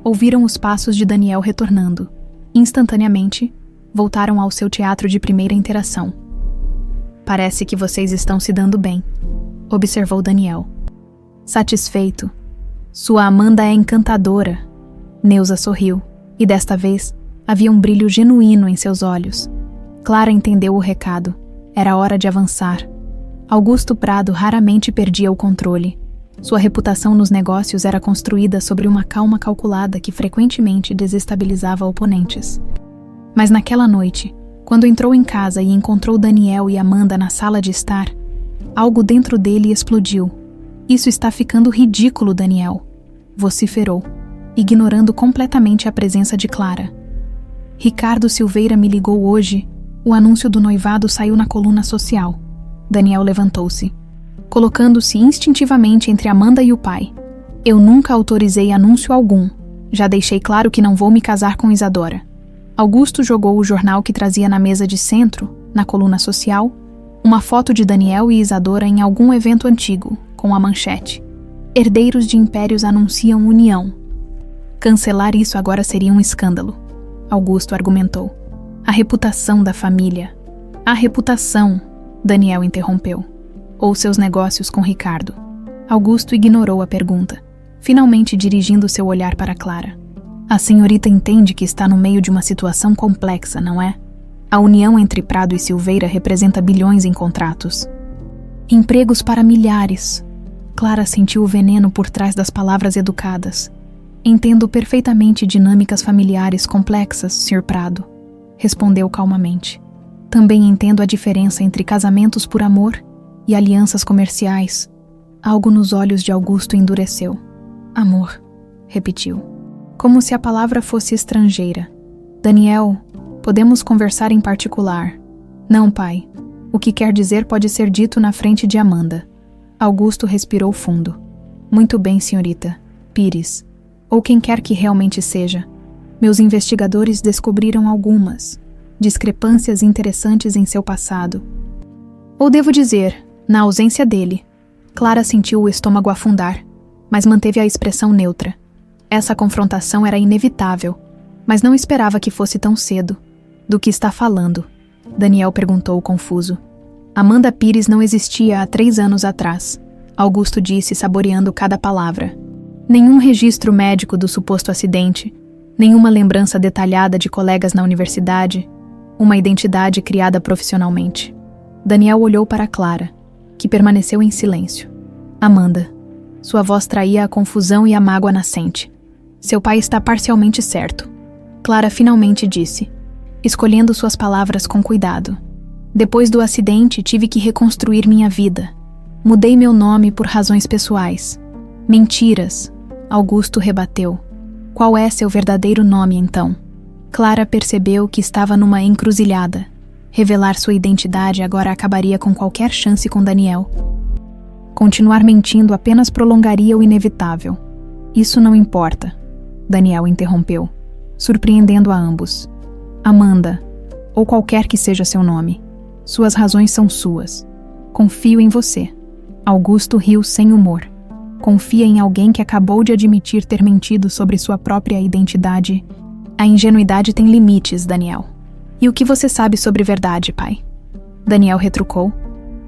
A: ouviram os passos de Daniel retornando. Instantaneamente, voltaram ao seu teatro de primeira interação. Parece que vocês estão se dando bem, observou Daniel. Satisfeito. Sua Amanda é encantadora. Neuza sorriu, e desta vez havia um brilho genuíno em seus olhos. Clara entendeu o recado. Era hora de avançar. Augusto Prado raramente perdia o controle. Sua reputação nos negócios era construída sobre uma calma calculada que frequentemente desestabilizava oponentes. Mas naquela noite, quando entrou em casa e encontrou Daniel e Amanda na sala de estar, algo dentro dele explodiu. Isso está ficando ridículo, Daniel, vociferou, ignorando completamente a presença de Clara. Ricardo Silveira me ligou hoje. O anúncio do noivado saiu na coluna social. Daniel levantou-se, colocando-se instintivamente entre Amanda e o pai. Eu nunca autorizei anúncio algum. Já deixei claro que não vou me casar com Isadora. Augusto jogou o jornal que trazia na mesa de centro, na coluna social, uma foto de Daniel e Isadora em algum evento antigo, com a manchete: Herdeiros de impérios anunciam união. Cancelar isso agora seria um escândalo, Augusto argumentou. A reputação da família. A reputação, Daniel interrompeu. Ou seus negócios com Ricardo. Augusto ignorou a pergunta, finalmente dirigindo seu olhar para Clara. A senhorita entende que está no meio de uma situação complexa, não é? A união entre Prado e Silveira representa bilhões em contratos. Empregos para milhares. Clara sentiu o veneno por trás das palavras educadas. Entendo perfeitamente dinâmicas familiares complexas, Sr. Prado, respondeu calmamente. Também entendo a diferença entre casamentos por amor e alianças comerciais. Algo nos olhos de Augusto endureceu. Amor, repetiu, como se a palavra fosse estrangeira. Daniel, podemos conversar em particular. Não, pai. O que quer dizer pode ser dito na frente de Amanda. Augusto respirou fundo. Muito bem, senhorita. Pires. Ou quem quer que realmente seja. Meus investigadores descobriram algumas discrepâncias interessantes em seu passado. Ou devo dizer, na ausência dele. Clara sentiu o estômago afundar, mas manteve a expressão neutra. Essa confrontação era inevitável, mas não esperava que fosse tão cedo. Do que está falando? Daniel perguntou confuso. Amanda Pires não existia há 3 anos atrás, Augusto disse, saboreando cada palavra. Nenhum registro médico do suposto acidente, nenhuma lembrança detalhada de colegas na universidade, uma identidade criada profissionalmente. Daniel olhou para Clara, que permaneceu em silêncio. Amanda. Sua voz traía a confusão e a mágoa nascente. Seu pai está parcialmente certo. Clara finalmente disse, escolhendo suas palavras com cuidado. Depois do acidente, tive que reconstruir minha vida. Mudei meu nome por razões pessoais. Mentiras, Augusto rebateu. Qual é seu verdadeiro nome, então? Clara percebeu que estava numa encruzilhada. Revelar sua identidade agora acabaria com qualquer chance com Daniel. Continuar mentindo apenas prolongaria o inevitável. Isso não importa, Daniel interrompeu, surpreendendo a ambos. Amanda, ou qualquer que seja seu nome. Suas razões são suas. Confio em você. Augusto riu sem humor. Confia em alguém que acabou de admitir ter mentido sobre sua própria identidade. A ingenuidade tem limites, Daniel. E o que você sabe sobre verdade, pai? Daniel retrucou,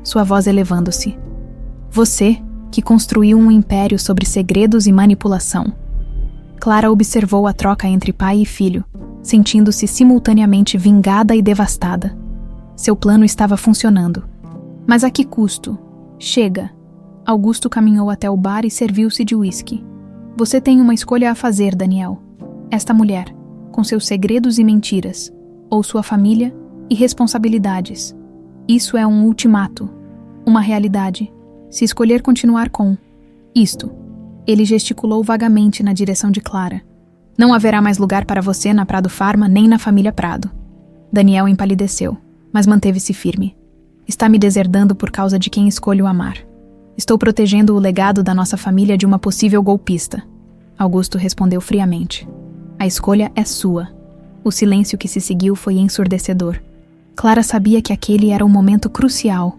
A: sua voz elevando-se. Você, que construiu um império sobre segredos e manipulação. Clara observou a troca entre pai e filho, sentindo-se simultaneamente vingada e devastada. Seu plano estava funcionando. Mas a que custo? Chega. Augusto caminhou até o bar e serviu-se de uísque. Você tem uma escolha a fazer, Daniel. Esta mulher, com seus segredos e mentiras, ou sua família e responsabilidades. Isso é um ultimato, uma realidade. Se escolher continuar com isto, ele gesticulou vagamente na direção de Clara. Não haverá mais lugar para você na Prado Pharma nem na família Prado. Daniel empalideceu, mas manteve-se firme. Está me deserdando por causa de quem escolho amar. Estou protegendo o legado da nossa família de uma possível golpista. Augusto respondeu friamente. A escolha é sua. O silêncio que se seguiu foi ensurdecedor. Clara sabia que aquele era o momento crucial,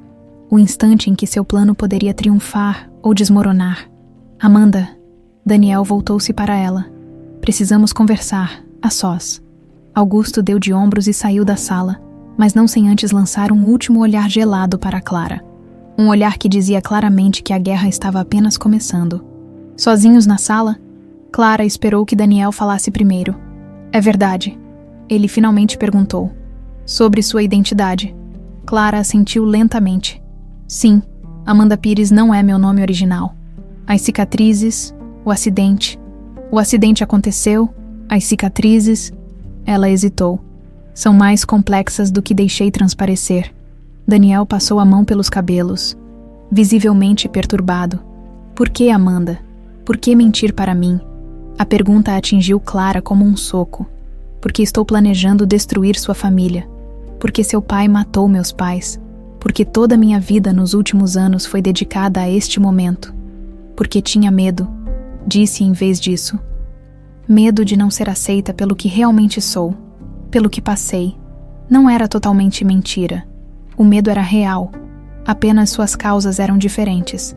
A: o instante em que seu plano poderia triunfar ou desmoronar. Amanda, Daniel voltou-se para ela. Precisamos conversar, a sós. Augusto deu de ombros e saiu da sala, mas não sem antes lançar um último olhar gelado para Clara. Um olhar que dizia claramente que a guerra estava apenas começando. Sozinhos na sala, Clara esperou que Daniel falasse primeiro. É verdade. Ele finalmente perguntou. Sobre sua identidade. Clara assentiu lentamente. Sim, Amanda Pires não é meu nome original. As cicatrizes, o acidente. O acidente aconteceu, as cicatrizes. Ela hesitou. São mais complexas do que deixei transparecer. Daniel passou a mão pelos cabelos, visivelmente perturbado. Por que, Amanda? Por que mentir para mim? A pergunta atingiu Clara como um soco. Porque estou planejando destruir sua família. Porque seu pai matou meus pais. Porque toda minha vida nos últimos anos foi dedicada a este momento. Porque tinha medo, disse em vez disso. Medo de não ser aceita pelo que realmente sou, pelo que passei. Não era totalmente mentira. O medo era real. Apenas suas causas eram diferentes.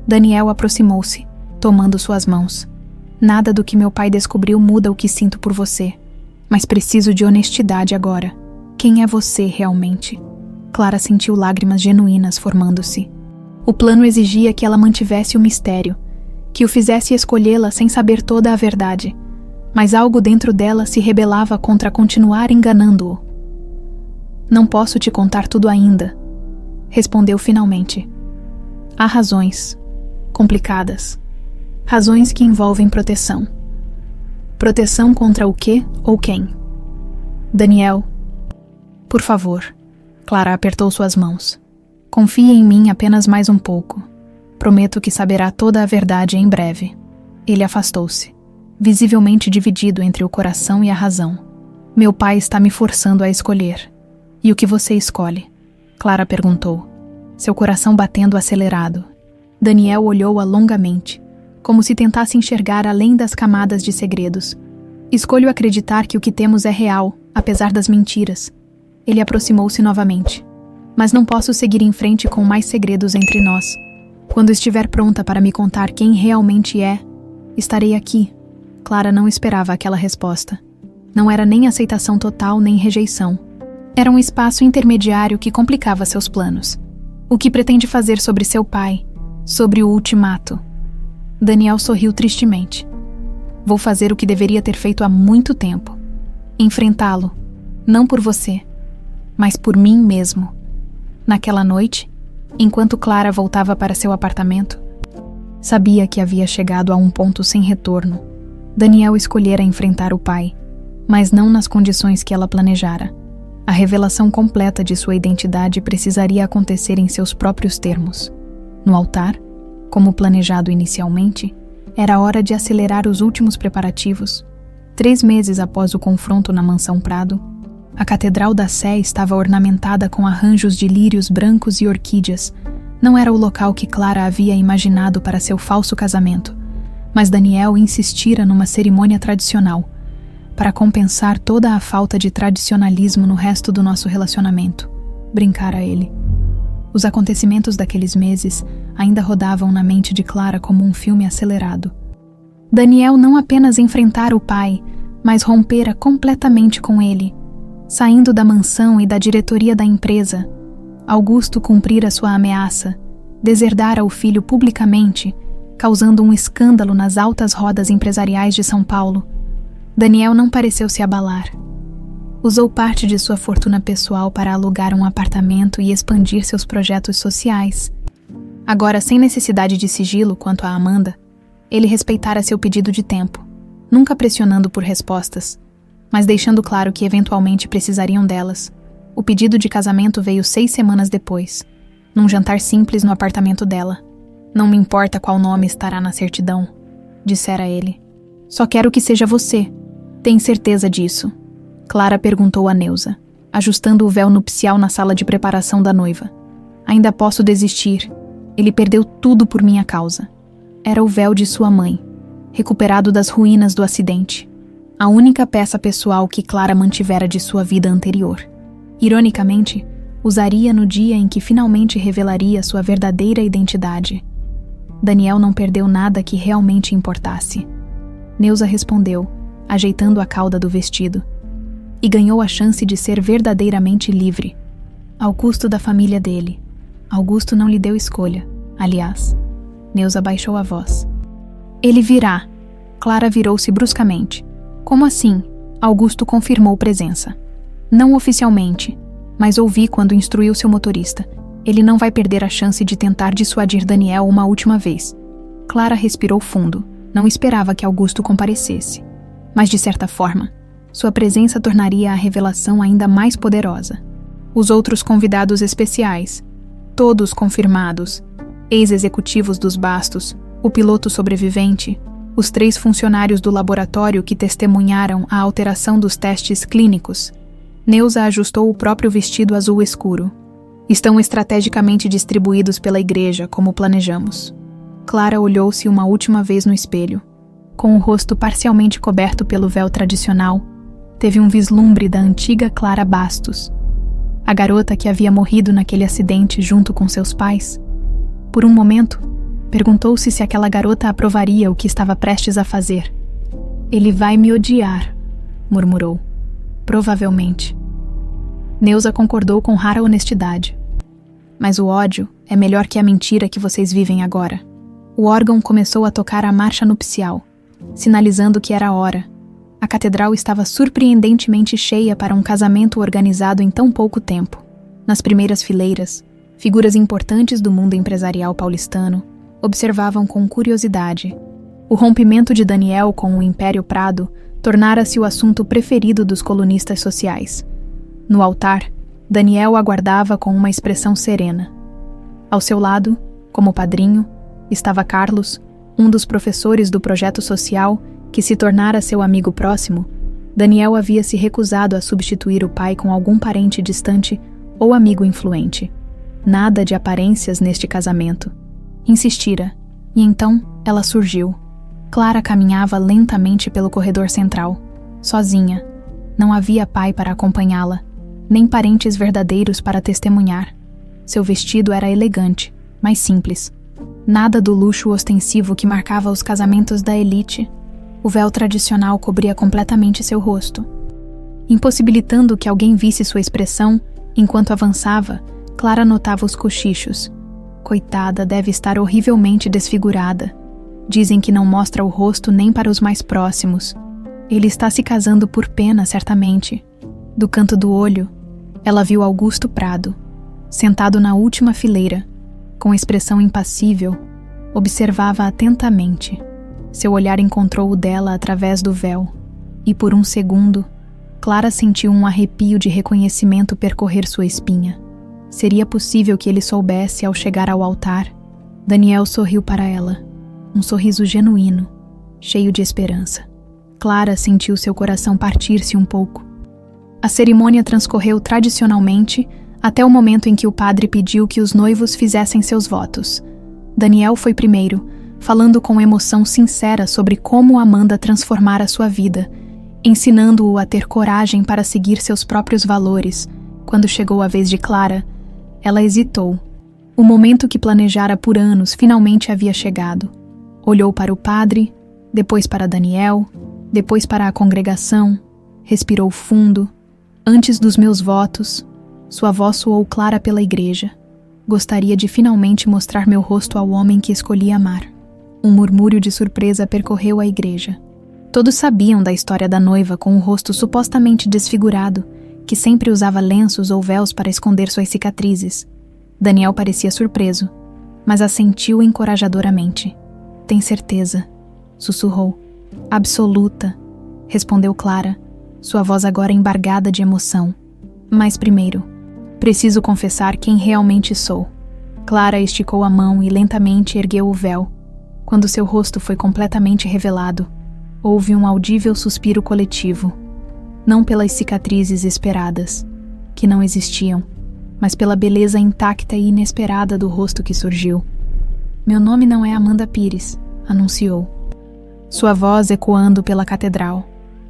A: Daniel aproximou-se, tomando suas mãos. Nada do que meu pai descobriu muda o que sinto por você. Mas preciso de honestidade agora. Quem é você realmente? Clara sentiu lágrimas genuínas formando-se. O plano exigia que ela mantivesse o mistério, que o fizesse escolhê-la sem saber toda a verdade. Mas algo dentro dela se rebelava contra continuar enganando-o. Não posso te contar tudo ainda, respondeu finalmente. Há razões, complicadas. Razões que envolvem proteção. Proteção contra o quê ou quem? Daniel, por favor. Clara apertou suas mãos. Confie em mim apenas mais um pouco. Prometo que saberá toda a verdade em breve. Ele afastou-se, visivelmente dividido entre o coração e a razão. Meu pai está me forçando a escolher. E o que você escolhe? Clara perguntou, seu coração batendo acelerado. Daniel olhou-a longamente, como se tentasse enxergar além das camadas de segredos. Escolho acreditar que o que temos é real, apesar das mentiras. Ele aproximou-se novamente. Mas não posso seguir em frente com mais segredos entre nós. Quando estiver pronta para me contar quem realmente é, estarei aqui. Clara não esperava aquela resposta. Não era nem aceitação total nem rejeição. Era um espaço intermediário que complicava seus planos. O que pretende fazer sobre seu pai? Sobre o ultimato? Daniel sorriu tristemente. Vou fazer o que deveria ter feito há muito tempo. Enfrentá-lo. Não por você, mas por mim mesmo. Naquela noite, enquanto Clara voltava para seu apartamento, sabia que havia chegado a um ponto sem retorno. Daniel escolhera enfrentar o pai, mas não nas condições que ela planejara. A revelação completa de sua identidade precisaria acontecer em seus próprios termos. No altar, como planejado inicialmente, era hora de acelerar os últimos preparativos. 3 meses após o confronto na Mansão Prado, a Catedral da Sé estava ornamentada com arranjos de lírios brancos e orquídeas. Não era o local que Clara havia imaginado para seu falso casamento, mas Daniel insistira numa cerimônia tradicional, para compensar toda a falta de tradicionalismo no resto do nosso relacionamento, brincara ele. Os acontecimentos daqueles meses ainda rodavam na mente de Clara como um filme acelerado. Daniel não apenas enfrentara o pai, mas rompera completamente com ele. Saindo da mansão e da diretoria da empresa, Augusto cumprira sua ameaça, deserdara o filho publicamente causando um escândalo nas altas rodas empresariais de São Paulo, Daniel não pareceu se abalar. Usou parte de sua fortuna pessoal para alugar um apartamento e expandir seus projetos sociais. Agora, sem necessidade de sigilo quanto a Amanda, ele respeitara seu pedido de tempo, nunca pressionando por respostas, mas deixando claro que eventualmente precisariam delas. O pedido de casamento veio 6 semanas depois, num jantar simples no apartamento dela. Não me importa qual nome estará na certidão, dissera ele. Só quero que seja você. Tem certeza disso? Clara perguntou a Neuza, ajustando o véu nupcial na sala de preparação da noiva. Ainda posso desistir. Ele perdeu tudo por minha causa. Era o véu de sua mãe, recuperado das ruínas do acidente. A única peça pessoal que Clara mantivera de sua vida anterior. Ironicamente, usaria no dia em que finalmente revelaria sua verdadeira identidade. Daniel não perdeu nada que realmente importasse. Neuza respondeu, ajeitando a cauda do vestido. E ganhou a chance de ser verdadeiramente livre, ao custo da família dele. Augusto não lhe deu escolha, aliás. Neuza baixou a voz. Ele virá. Clara virou-se bruscamente. Como assim? Augusto confirmou presença. Não oficialmente, mas ouvi quando instruiu seu motorista. Ele não vai perder a chance de tentar dissuadir Daniel uma última vez. Clara respirou fundo. Não esperava que Augusto comparecesse. Mas, de certa forma, sua presença tornaria a revelação ainda mais poderosa. Os outros convidados especiais, todos confirmados, ex-executivos dos Bastos, o piloto sobrevivente, os 3 funcionários do laboratório que testemunharam a alteração dos testes clínicos. Neuza ajustou o próprio vestido azul escuro. Estão estrategicamente distribuídos pela igreja, como planejamos. Clara olhou-se uma última vez no espelho. Com o rosto parcialmente coberto pelo véu tradicional, teve um vislumbre da antiga Clara Bastos, a garota que havia morrido naquele acidente junto com seus pais. Por um momento, perguntou-se se aquela garota aprovaria o que estava prestes a fazer. Ele vai me odiar, murmurou. Provavelmente. Neuza concordou com rara honestidade. Mas o ódio é melhor que a mentira que vocês vivem agora. O órgão começou a tocar a marcha nupcial, sinalizando que era hora. A catedral estava surpreendentemente cheia para um casamento organizado em tão pouco tempo. Nas primeiras fileiras, figuras importantes do mundo empresarial paulistano observavam com curiosidade. O rompimento de Daniel com o Império Prado tornara-se o assunto preferido dos colunistas sociais. No altar, Daniel aguardava com uma expressão serena. Ao seu lado, como padrinho, estava Carlos, um dos professores do projeto social que se tornara seu amigo próximo. Daniel havia se recusado a substituir o pai com algum parente distante ou amigo influente. Nada de aparências neste casamento. Insistira, e então ela surgiu. Clara caminhava lentamente pelo corredor central, sozinha. Não havia pai para acompanhá-la, nem parentes verdadeiros para testemunhar. Seu vestido era elegante, mas simples. Nada do luxo ostensivo que marcava os casamentos da elite. O véu tradicional cobria completamente seu rosto. Impossibilitando que alguém visse sua expressão, enquanto avançava, Clara notava os cochichos. Coitada, deve estar horrivelmente desfigurada. Dizem que não mostra o rosto nem para os mais próximos. Ele está se casando por pena, certamente. Do canto do olho, ela viu Augusto Prado, sentado na última fileira, com expressão impassível, observava atentamente. Seu olhar encontrou o dela através do véu, e por um segundo, Clara sentiu um arrepio de reconhecimento percorrer sua espinha. Seria possível que ele soubesse ao chegar ao altar? Daniel sorriu para ela, um sorriso genuíno, cheio de esperança. Clara sentiu seu coração partir-se um pouco. A cerimônia transcorreu tradicionalmente até o momento em que o padre pediu que os noivos fizessem seus votos. Daniel foi primeiro, falando com emoção sincera sobre como Amanda transformara sua vida, ensinando-o a ter coragem para seguir seus próprios valores. Quando chegou a vez de Clara, ela hesitou. O momento que planejara por anos finalmente havia chegado. Olhou para o padre, depois para Daniel, depois para a congregação, respirou fundo. Antes dos meus votos, sua voz soou clara pela igreja. Gostaria de finalmente mostrar meu rosto ao homem que escolhi amar. Um murmúrio de surpresa percorreu a igreja. Todos sabiam da história da noiva com o rosto supostamente desfigurado, que sempre usava lenços ou véus para esconder suas cicatrizes. Daniel parecia surpreso, mas assentiu encorajadoramente. Tem certeza? Sussurrou. Absoluta, respondeu Clara, sua voz agora embargada de emoção. Mas primeiro, preciso confessar quem realmente sou. Clara esticou a mão e lentamente ergueu o véu. Quando seu rosto foi completamente revelado, houve um audível suspiro coletivo. Não pelas cicatrizes esperadas, que não existiam, mas pela beleza intacta e inesperada do rosto que surgiu. Meu nome não é Amanda Pires, anunciou. Sua voz ecoando pela catedral.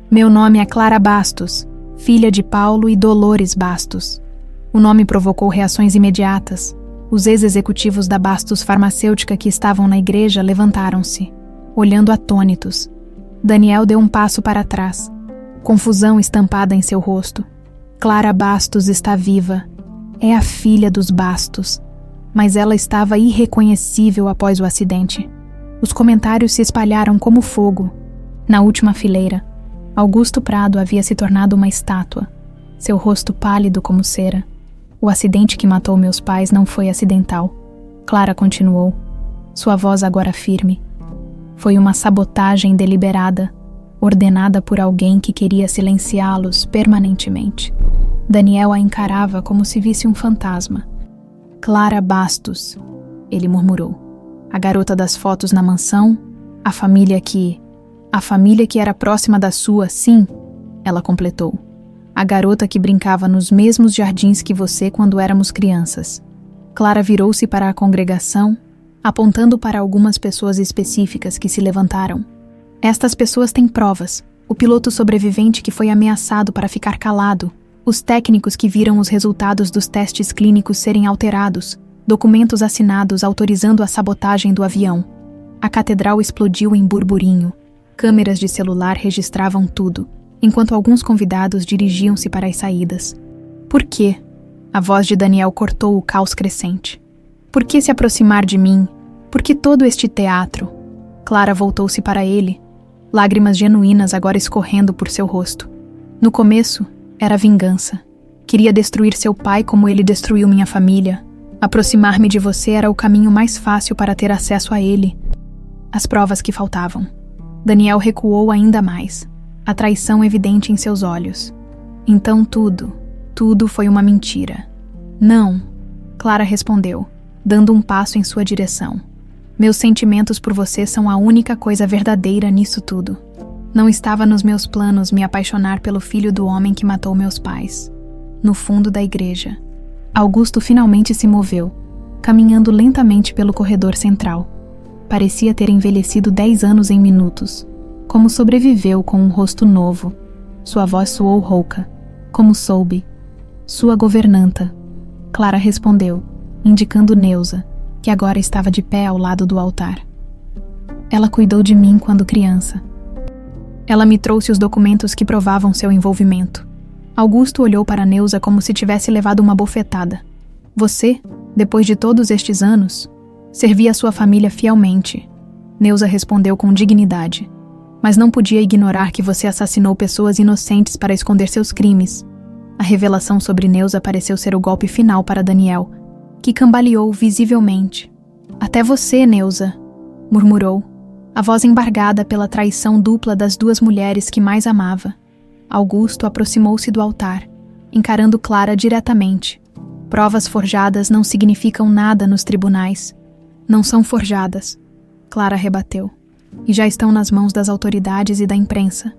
A: Meu nome é Clara Bastos, filha de Paulo e Dolores Bastos. O nome provocou reações imediatas. Os ex-executivos da Bastos Farmacêutica que estavam na igreja levantaram-se, olhando atônitos. Daniel deu um passo para trás, confusão estampada em seu rosto. Clara Bastos está viva. É a filha dos Bastos. Mas ela estava irreconhecível após o acidente. Os comentários se espalharam como fogo. Na última fileira, Augusto Prado havia se tornado uma estátua, seu rosto pálido como cera. O acidente que matou meus pais não foi acidental. Clara continuou, sua voz agora firme. Foi uma sabotagem deliberada, ordenada por alguém que queria silenciá-los permanentemente. Daniel a encarava como se visse um fantasma. Clara Bastos, ele murmurou. A garota das fotos na mansão, a família que era próxima da sua, sim, ela completou. A garota que brincava nos mesmos jardins que você quando éramos crianças. Clara virou-se para a congregação, apontando para algumas pessoas específicas que se levantaram. Estas pessoas têm provas. O piloto sobrevivente que foi ameaçado para ficar calado, os técnicos que viram os resultados dos testes clínicos serem alterados, documentos assinados autorizando a sabotagem do avião. A catedral explodiu em burburinho. Câmeras de celular registravam tudo, enquanto alguns convidados dirigiam-se para as saídas. Por quê? A voz de Daniel cortou o caos crescente. Por que se aproximar de mim? Por que todo este teatro? Clara voltou-se para ele, lágrimas genuínas agora escorrendo por seu rosto. No começo, era vingança. Queria destruir seu pai como ele destruiu minha família. Aproximar-me de você era o caminho mais fácil para ter acesso a ele. As provas que faltavam. Daniel recuou ainda mais, a traição evidente em seus olhos. Então tudo foi uma mentira. Não, Clara respondeu, dando um passo em sua direção. Meus sentimentos por você são a única coisa verdadeira nisso tudo. Não estava nos meus planos me apaixonar pelo filho do homem que matou meus pais. No fundo da igreja, Augusto finalmente se moveu, caminhando lentamente pelo corredor central. Parecia ter envelhecido 10 anos em minutos. Como sobreviveu com um rosto novo. Sua voz soou rouca. Como soube? Sua governanta. Clara respondeu, indicando Neuza, que agora estava de pé ao lado do altar. Ela cuidou de mim quando criança. Ela me trouxe os documentos que provavam seu envolvimento. Augusto olhou para Neuza como se tivesse levado uma bofetada. Você, depois de todos estes anos, servia sua família fielmente. Neuza respondeu com dignidade. Mas não podia ignorar que você assassinou pessoas inocentes para esconder seus crimes. A revelação sobre Neuza pareceu ser o golpe final para Daniel, que cambaleou visivelmente. Até você, Neuza, murmurou, a voz embargada pela traição dupla das duas mulheres que mais amava. Augusto aproximou-se do altar, encarando Clara diretamente. Provas forjadas não significam nada nos tribunais. Não são forjadas, Clara rebateu, e já estão nas mãos das autoridades e da imprensa.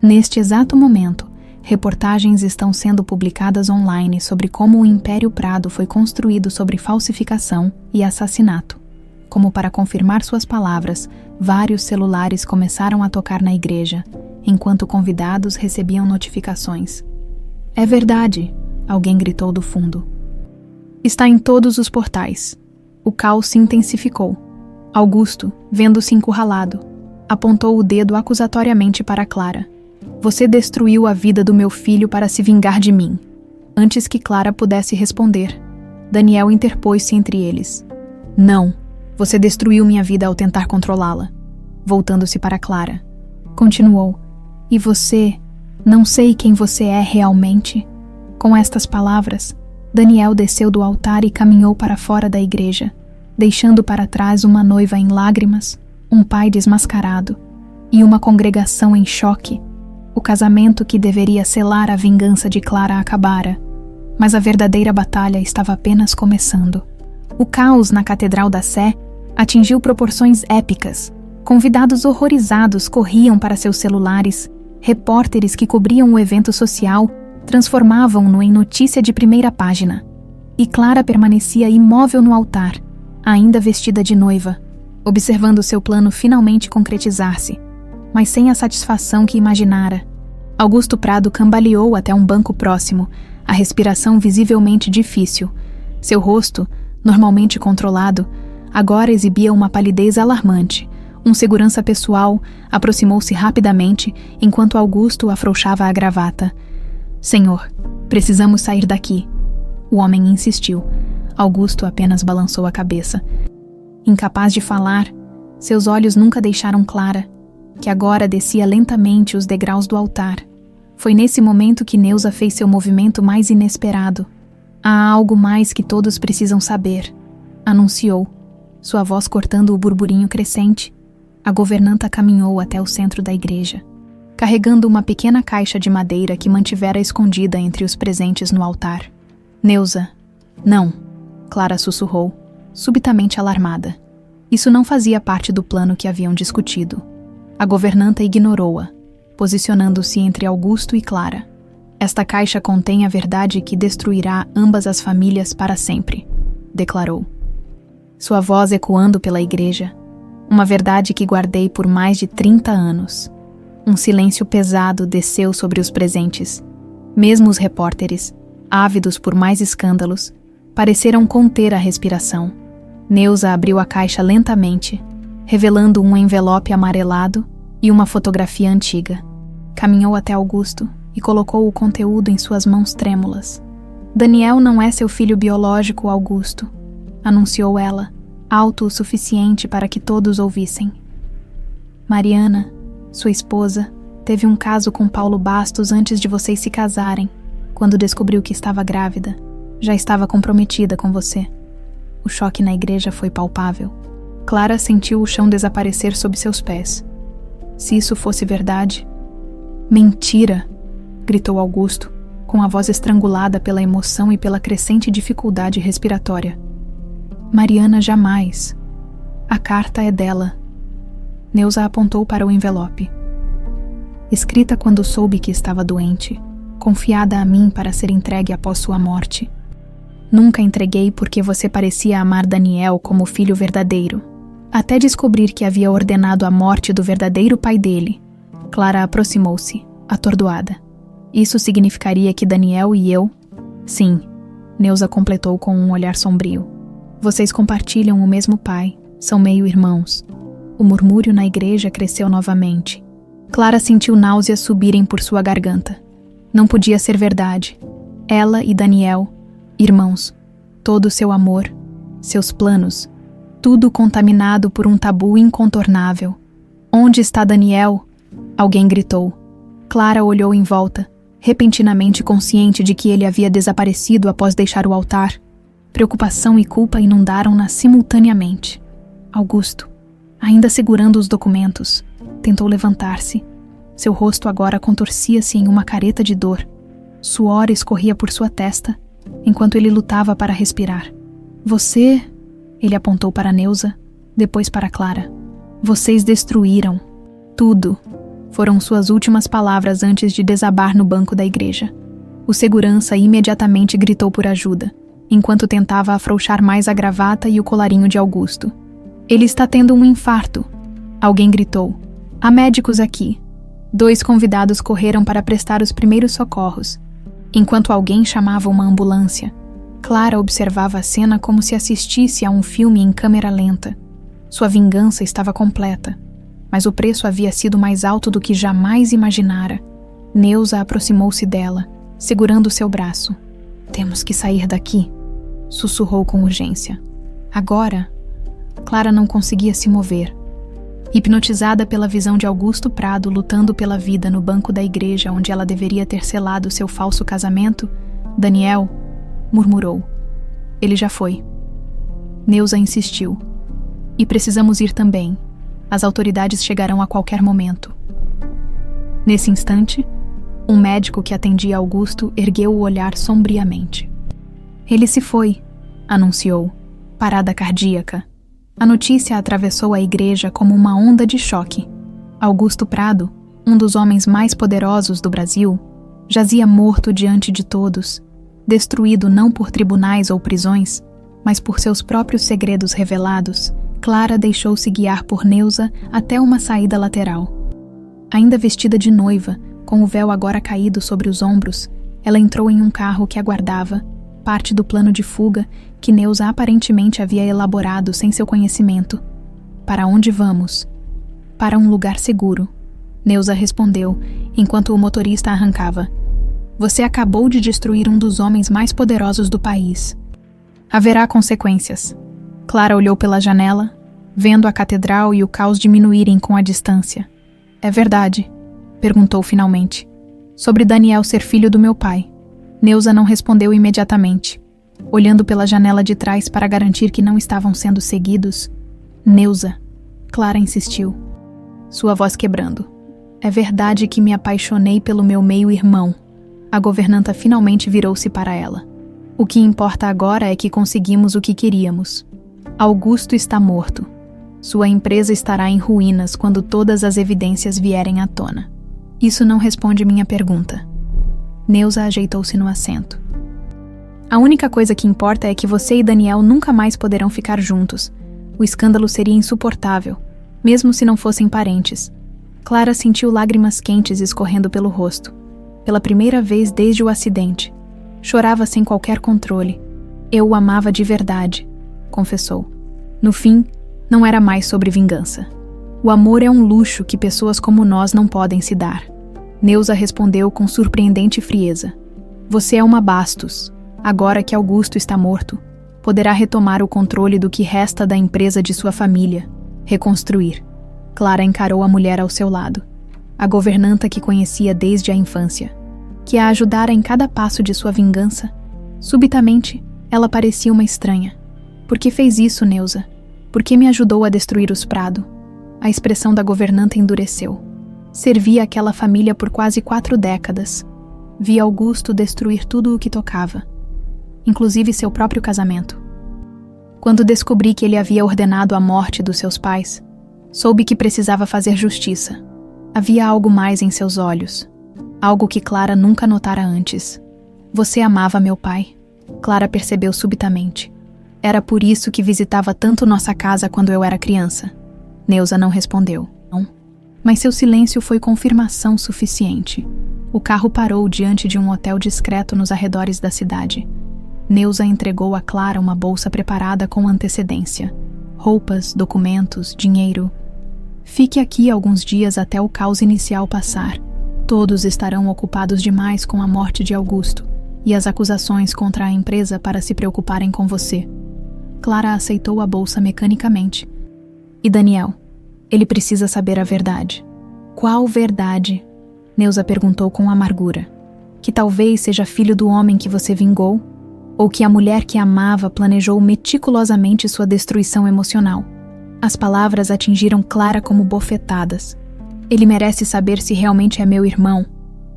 A: Neste exato momento, reportagens estão sendo publicadas online sobre como o Império Prado foi construído sobre falsificação e assassinato. Como para confirmar suas palavras, vários celulares começaram a tocar na igreja, enquanto convidados recebiam notificações. É verdade, alguém gritou do fundo. Está em todos os portais. O caos se intensificou. Augusto, vendo-se encurralado, apontou o dedo acusatoriamente para Clara. Você destruiu a vida do meu filho para se vingar de mim. Antes que Clara pudesse responder, Daniel interpôs-se entre eles. Não, Você destruiu minha vida ao tentar controlá-la. Voltando-se para Clara. Continuou. E você, não sei quem você é realmente. Com estas palavras, Daniel desceu do altar e caminhou para fora da igreja, deixando para trás uma noiva em lágrimas, um pai desmascarado e uma congregação em choque. O casamento que deveria selar a vingança de Clara acabara, mas a verdadeira batalha estava apenas começando. O caos na Catedral da Sé atingiu proporções épicas. Convidados horrorizados corriam para seus celulares, repórteres que cobriam o evento social transformavam-no em notícia de primeira página. E Clara permanecia imóvel no altar, ainda vestida de noiva, observando seu plano finalmente concretizar-se, mas sem a satisfação que imaginara. Augusto Prado cambaleou até um banco próximo, a respiração visivelmente difícil. Seu rosto, normalmente controlado, agora exibia uma palidez alarmante. Um segurança pessoal aproximou-se rapidamente enquanto Augusto afrouxava a gravata. Senhor, precisamos sair daqui. O homem insistiu. Augusto apenas balançou a cabeça. Incapaz de falar, seus olhos nunca deixaram Clara, que agora descia lentamente os degraus do altar. Foi nesse momento que Neuza fez seu movimento mais inesperado. Há algo mais que todos precisam saber, anunciou, sua voz cortando o burburinho crescente. A governanta caminhou até o centro da igreja, carregando uma pequena caixa de madeira que mantivera escondida entre os presentes no altar. Neuza, não, Clara sussurrou, subitamente alarmada. Isso não fazia parte do plano que haviam discutido. A governanta ignorou-a, posicionando-se entre Augusto e Clara. Esta caixa contém a verdade que destruirá ambas as famílias para sempre, declarou. Sua voz ecoando pela igreja. Uma verdade que guardei por mais de 30 anos. Um silêncio pesado desceu sobre os presentes. Mesmo os repórteres, ávidos por mais escândalos, pareceram conter a respiração. Neuza abriu a caixa lentamente, revelando um envelope amarelado e uma fotografia antiga. Caminhou até Augusto e colocou o conteúdo em suas mãos trêmulas. Daniel não é seu filho biológico, Augusto, anunciou ela, alto o suficiente para que todos ouvissem. Mariana, sua esposa, teve um caso com Paulo Bastos antes de vocês se casarem. Quando descobriu que estava grávida, já estava comprometida com você. O choque na igreja foi palpável. Clara sentiu o chão desaparecer sob seus pés. Se isso fosse verdade... Mentira! Gritou Augusto, com a voz estrangulada pela emoção e pela crescente dificuldade respiratória. Mariana jamais. A carta é dela. Neuza apontou para o envelope. Escrita quando soube que estava doente, confiada a mim para ser entregue após sua morte. Nunca entreguei porque você parecia amar Daniel como filho verdadeiro, até descobrir que havia ordenado a morte do verdadeiro pai dele. Clara aproximou-se, atordoada. Isso significaria que Daniel e eu... Sim, Neuza completou com um olhar sombrio. Vocês compartilham o mesmo pai, são meio-irmãos. O murmúrio na igreja cresceu novamente. Clara sentiu náuseas subirem por sua garganta. Não podia ser verdade. Ela e Daniel, irmãos, todo o seu amor, seus planos, tudo contaminado por um tabu incontornável. Onde está Daniel? Alguém gritou. Clara olhou em volta, repentinamente consciente de que ele havia desaparecido após deixar o altar. Preocupação e culpa inundaram-na simultaneamente. Augusto, ainda segurando os documentos, tentou levantar-se. Seu rosto agora contorcia-se em uma careta de dor. Suor escorria por sua testa, enquanto ele lutava para respirar. Você... Ele apontou para Neuza, depois para Clara. Vocês destruíram. Tudo. Foram suas últimas palavras antes de desabar no banco da igreja. O segurança imediatamente gritou por ajuda, enquanto tentava afrouxar mais a gravata e o colarinho de Augusto. Ele está tendo um infarto. Alguém gritou. Há médicos aqui. 2 convidados correram para prestar os primeiros socorros, enquanto alguém chamava uma ambulância. Clara observava a cena como se assistisse a um filme em câmera lenta. Sua vingança estava completa, mas o preço havia sido mais alto do que jamais imaginara. Neuza aproximou-se dela, segurando seu braço. Temos que sair daqui, sussurrou com urgência. Agora, Clara não conseguia se mover. Hipnotizada pela visão de Augusto Prado lutando pela vida no banco da igreja onde ela deveria ter selado seu falso casamento, Daniel murmurou: "Ele já foi." Neuza insistiu: "E precisamos ir também. As autoridades chegarão a qualquer momento." Nesse instante, um médico que atendia Augusto ergueu o olhar sombriamente. "Ele se foi", anunciou. "Parada cardíaca." A notícia atravessou a igreja como uma onda de choque. Augusto Prado, um dos homens mais poderosos do Brasil, jazia morto diante de todos, destruído não por tribunais ou prisões, mas por seus próprios segredos revelados. Clara deixou-se guiar por Neuza até uma saída lateral. Ainda vestida de noiva, com o véu agora caído sobre os ombros, ela entrou em um carro que aguardava, parte do plano de fuga que Neuza aparentemente havia elaborado sem seu conhecimento. "Para onde vamos?" "Para um lugar seguro", Neuza respondeu, enquanto o motorista arrancava. "Você acabou de destruir um dos homens mais poderosos do país. Haverá consequências." Clara olhou pela janela, vendo a catedral e o caos diminuírem com a distância. "É verdade?" perguntou finalmente. "Sobre Daniel ser filho do meu pai." Neuza não respondeu imediatamente. Olhando pela janela de trás para garantir que não estavam sendo seguidos, "Neuza", Clara insistiu, sua voz quebrando. "É verdade que me apaixonei pelo meu meio-irmão." A governanta finalmente virou-se para ela. "O que importa agora é que conseguimos o que queríamos. Augusto está morto. Sua empresa estará em ruínas quando todas as evidências vierem à tona." "Isso não responde minha pergunta." Neuza ajeitou-se no assento. "A única coisa que importa é que você e Daniel nunca mais poderão ficar juntos. O escândalo seria insuportável, mesmo se não fossem parentes." Clara sentiu lágrimas quentes escorrendo pelo rosto. Pela primeira vez desde o acidente. Chorava sem qualquer controle. "Eu o amava de verdade", confessou. No fim, não era mais sobre vingança. "O amor é um luxo que pessoas como nós não podem se dar." Neuza respondeu com surpreendente frieza. "Você é uma Bastos. Agora que Augusto está morto, poderá retomar o controle do que resta da empresa de sua família. Reconstruir." Clara encarou a mulher ao seu lado, a governanta que conhecia desde a infância, que a ajudara em cada passo de sua vingança. Subitamente, ela parecia uma estranha. "Por que fez isso, Neuza? Por que me ajudou a destruir os Prado?" A expressão da governanta endureceu. Servia aquela família por quase 4 décadas. Via Augusto destruir tudo o que tocava, inclusive seu próprio casamento. Quando descobri que ele havia ordenado a morte dos seus pais, soube que precisava fazer justiça. Havia algo mais em seus olhos, algo que Clara nunca notara antes. "Você amava meu pai?" Clara percebeu subitamente. "Era por isso que visitava tanto nossa casa quando eu era criança." Neuza não respondeu. "Não." Mas seu silêncio foi confirmação suficiente. O carro parou diante de um hotel discreto nos arredores da cidade. Neuza entregou a Clara uma bolsa preparada com antecedência. Roupas, documentos, dinheiro. "Fique aqui alguns dias até o caos inicial passar. Todos estarão ocupados demais com a morte de Augusto e as acusações contra a empresa para se preocuparem com você." Clara aceitou a bolsa mecanicamente. "E Daniel? Ele precisa saber a verdade." "Qual verdade?" Neuza perguntou com amargura. "Que talvez seja filho do homem que você vingou? Ou que a mulher que amava planejou meticulosamente sua destruição emocional?" As palavras atingiram Clara como bofetadas. "Ele merece saber se realmente é meu irmão."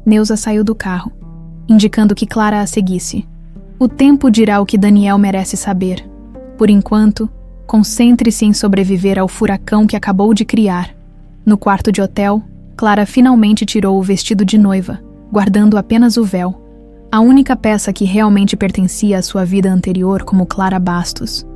A: Neuza saiu do carro, indicando que Clara a seguisse. "O tempo dirá o que Daniel merece saber. Por enquanto, concentre-se em sobreviver ao furacão que acabou de criar." No quarto de hotel, Clara finalmente tirou o vestido de noiva, guardando apenas o véu, a única peça que realmente pertencia à sua vida anterior como Clara Bastos.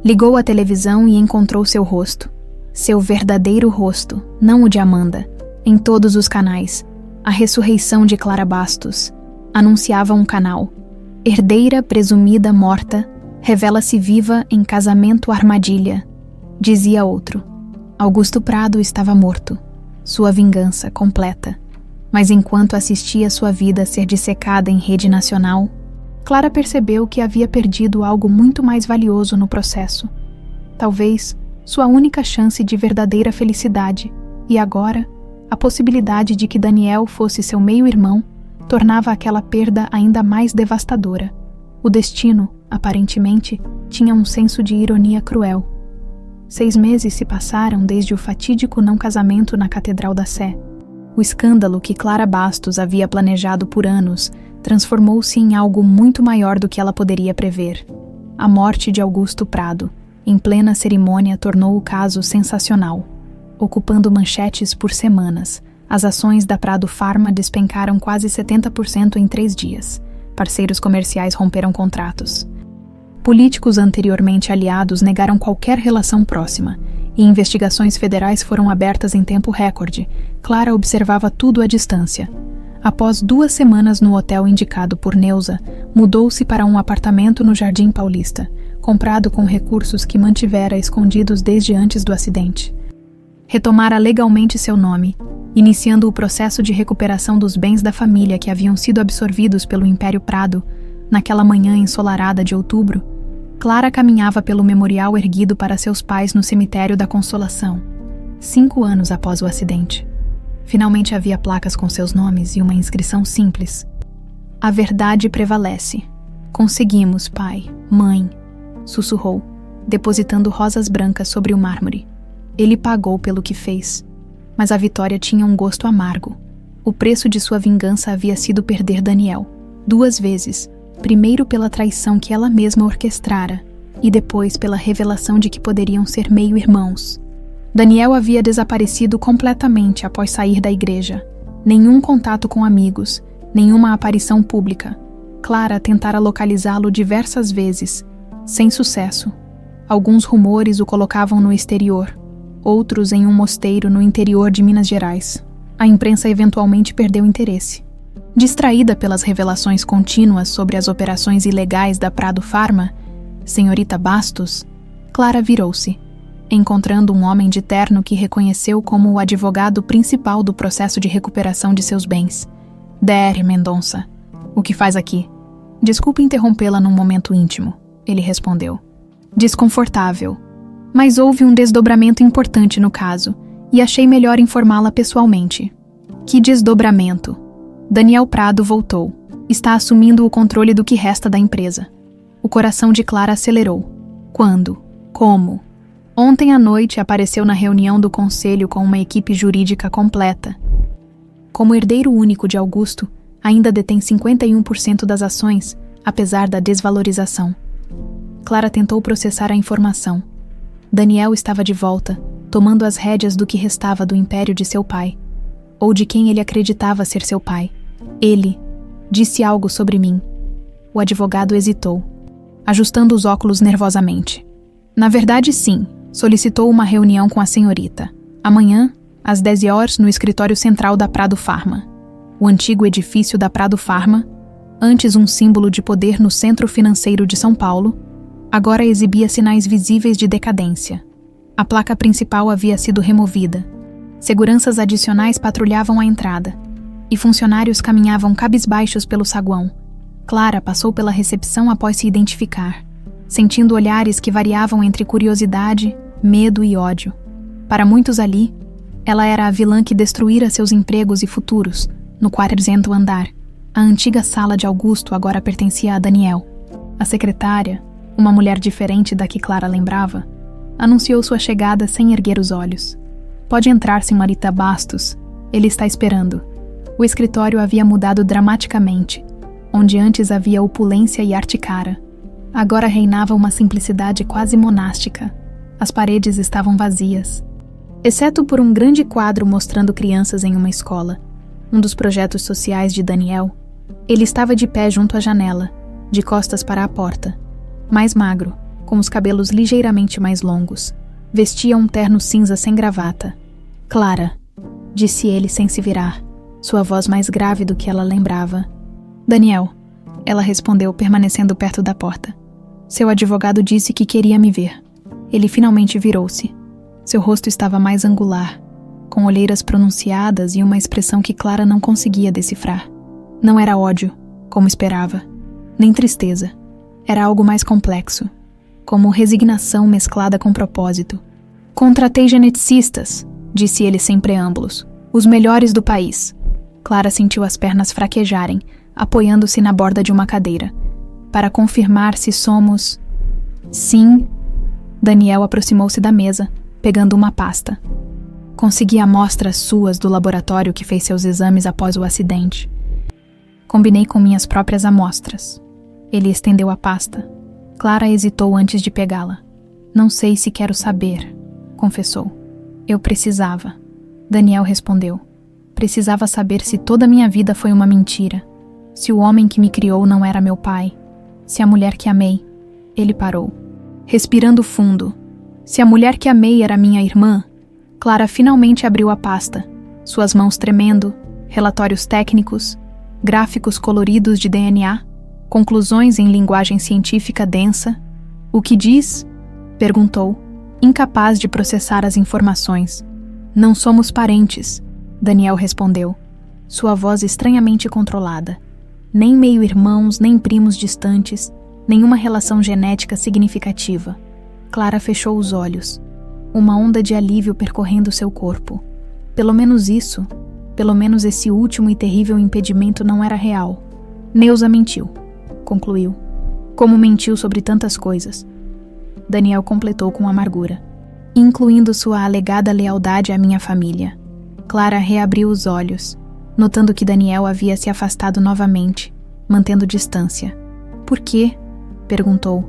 A: Ligou a televisão e encontrou seu rosto. Seu verdadeiro rosto, não o de Amanda, em todos os canais. A ressurreição de Clara Bastos. Anunciava um canal. Herdeira presumida morta, revela-se viva em casamento armadilha. Dizia outro. Augusto Prado estava morto. Sua vingança completa. Mas enquanto assistia sua vida ser dissecada em rede nacional, Clara percebeu que havia perdido algo muito mais valioso no processo. Talvez sua única chance de verdadeira felicidade, e agora, a possibilidade de que Daniel fosse seu meio-irmão tornava aquela perda ainda mais devastadora. O destino, aparentemente, tinha um senso de ironia cruel. 6 meses se passaram desde o fatídico não-casamento na Catedral da Sé. O escândalo que Clara Bastos havia planejado por anos transformou-se em algo muito maior do que ela poderia prever. A morte de Augusto Prado, em plena cerimônia, tornou o caso sensacional. Ocupando manchetes por semanas, as ações da Prado Pharma despencaram quase 70% em 3 dias. Parceiros comerciais romperam contratos. Políticos anteriormente aliados negaram qualquer relação próxima, e investigações federais foram abertas em tempo recorde. Clara observava tudo à distância. Após 2 semanas no hotel indicado por Neuza, mudou-se para um apartamento no Jardim Paulista, comprado com recursos que mantivera escondidos desde antes do acidente. Retomara legalmente seu nome, iniciando o processo de recuperação dos bens da família que haviam sido absorvidos pelo Império Prado. Naquela manhã ensolarada de outubro, Clara caminhava pelo memorial erguido para seus pais no cemitério da Consolação. 5 anos após o acidente. Finalmente havia placas com seus nomes e uma inscrição simples. A verdade prevalece. Conseguimos, pai, mãe, sussurrou, depositando rosas brancas sobre o mármore. Ele pagou pelo que fez, mas a vitória tinha um gosto amargo. O preço de sua vingança havia sido perder Daniel, 2 vezes, primeiro pela traição que ela mesma orquestrara, e depois pela revelação de que poderiam ser meio-irmãos. Daniel havia desaparecido completamente após sair da igreja. Nenhum contato com amigos, nenhuma aparição pública. Clara tentara localizá-lo diversas vezes, sem sucesso. Alguns rumores o colocavam no exterior, outros em um mosteiro no interior de Minas Gerais. A imprensa eventualmente perdeu interesse. Distraída pelas revelações contínuas sobre as operações ilegais da Prado Pharma, senhorita Bastos, Clara virou-se, encontrando um homem de terno que reconheceu como o advogado principal do processo de recuperação de seus bens. Dr. Mendonça, o que faz aqui? Desculpe interrompê-la num momento íntimo, ele respondeu. Desconfortável. Mas houve um desdobramento importante no caso, e achei melhor informá-la pessoalmente. Que desdobramento? Daniel Prado voltou. Está assumindo o controle do que resta da empresa. O coração de Clara acelerou. Quando? Como? Ontem à noite apareceu na reunião do conselho com uma equipe jurídica completa. Como herdeiro único de Augusto, ainda detém 51% das ações, apesar da desvalorização. Clara tentou processar a informação. Daniel estava de volta, tomando as rédeas do que restava do império de seu pai, ou de quem ele acreditava ser seu pai. Ele disse algo sobre mim. O advogado hesitou, ajustando os óculos nervosamente. Na verdade, sim, solicitou uma reunião com a senhorita. Amanhã, às 10 horas, no escritório central da Prado Pharma. O antigo edifício da Prado Pharma, antes um símbolo de poder no centro financeiro de São Paulo, agora exibia sinais visíveis de decadência. A placa principal havia sido removida. Seguranças adicionais patrulhavam a entrada, e funcionários caminhavam cabisbaixos pelo saguão. Clara passou pela recepção após se identificar, sentindo olhares que variavam entre curiosidade, medo e ódio. Para muitos ali, ela era a vilã que destruíra seus empregos e futuros. No 4º andar, a antiga sala de Augusto agora pertencia a Daniel. A secretária, uma mulher diferente da que Clara lembrava, anunciou sua chegada sem erguer os olhos. Pode entrar, senhorita Bastos. Ele está esperando. O escritório havia mudado dramaticamente. Onde antes havia opulência e arte cara, agora reinava uma simplicidade quase monástica. As paredes estavam vazias, exceto por um grande quadro mostrando crianças em uma escola, um dos projetos sociais de Daniel. Ele estava de pé junto à janela, de costas para a porta. Mais magro, com os cabelos ligeiramente mais longos. Vestia um terno cinza sem gravata. Clara, disse ele sem se virar, sua voz mais grave do que ela lembrava. Daniel, ela respondeu, permanecendo perto da porta. Seu advogado disse que queria me ver. Ele finalmente virou-se. Seu rosto estava mais angular, com olheiras pronunciadas e uma expressão que Clara não conseguia decifrar. Não era ódio, como esperava, nem tristeza. Era algo mais complexo, como resignação mesclada com propósito. Contratei geneticistas, disse ele sem preâmbulos. Os melhores do país. Clara sentiu as pernas fraquejarem, apoiando-se na borda de uma cadeira. Para confirmar se somos... Sim. Daniel aproximou-se da mesa, pegando uma pasta. Consegui amostras suas do laboratório que fez seus exames após o acidente. Combinei com minhas próprias amostras. Ele estendeu a pasta. Clara hesitou antes de pegá-la. Não sei se quero saber, confessou. Eu precisava. Daniel respondeu. Precisava saber se toda a minha vida foi uma mentira. Se o homem que me criou não era meu pai. Se a mulher que amei. Ele parou. Respirando fundo. Se a mulher que amei era minha irmã. Clara finalmente abriu a pasta. Suas mãos tremendo. Relatórios técnicos. Gráficos coloridos de DNA. Conclusões em linguagem científica densa. O que diz? Perguntou, incapaz de processar as informações. Não somos parentes, Daniel respondeu, sua voz estranhamente controlada. Nem meio-irmãos, nem primos distantes, nenhuma relação genética significativa. Clara fechou os olhos, uma onda de alívio percorrendo seu corpo. Pelo menos isso, pelo menos esse último e terrível impedimento não era real. Neuza mentiu, concluiu. Como mentiu sobre tantas coisas. Daniel completou com amargura, incluindo sua alegada lealdade à minha família. Clara reabriu os olhos, notando que Daniel havia se afastado novamente, mantendo distância. Por quê? Perguntou.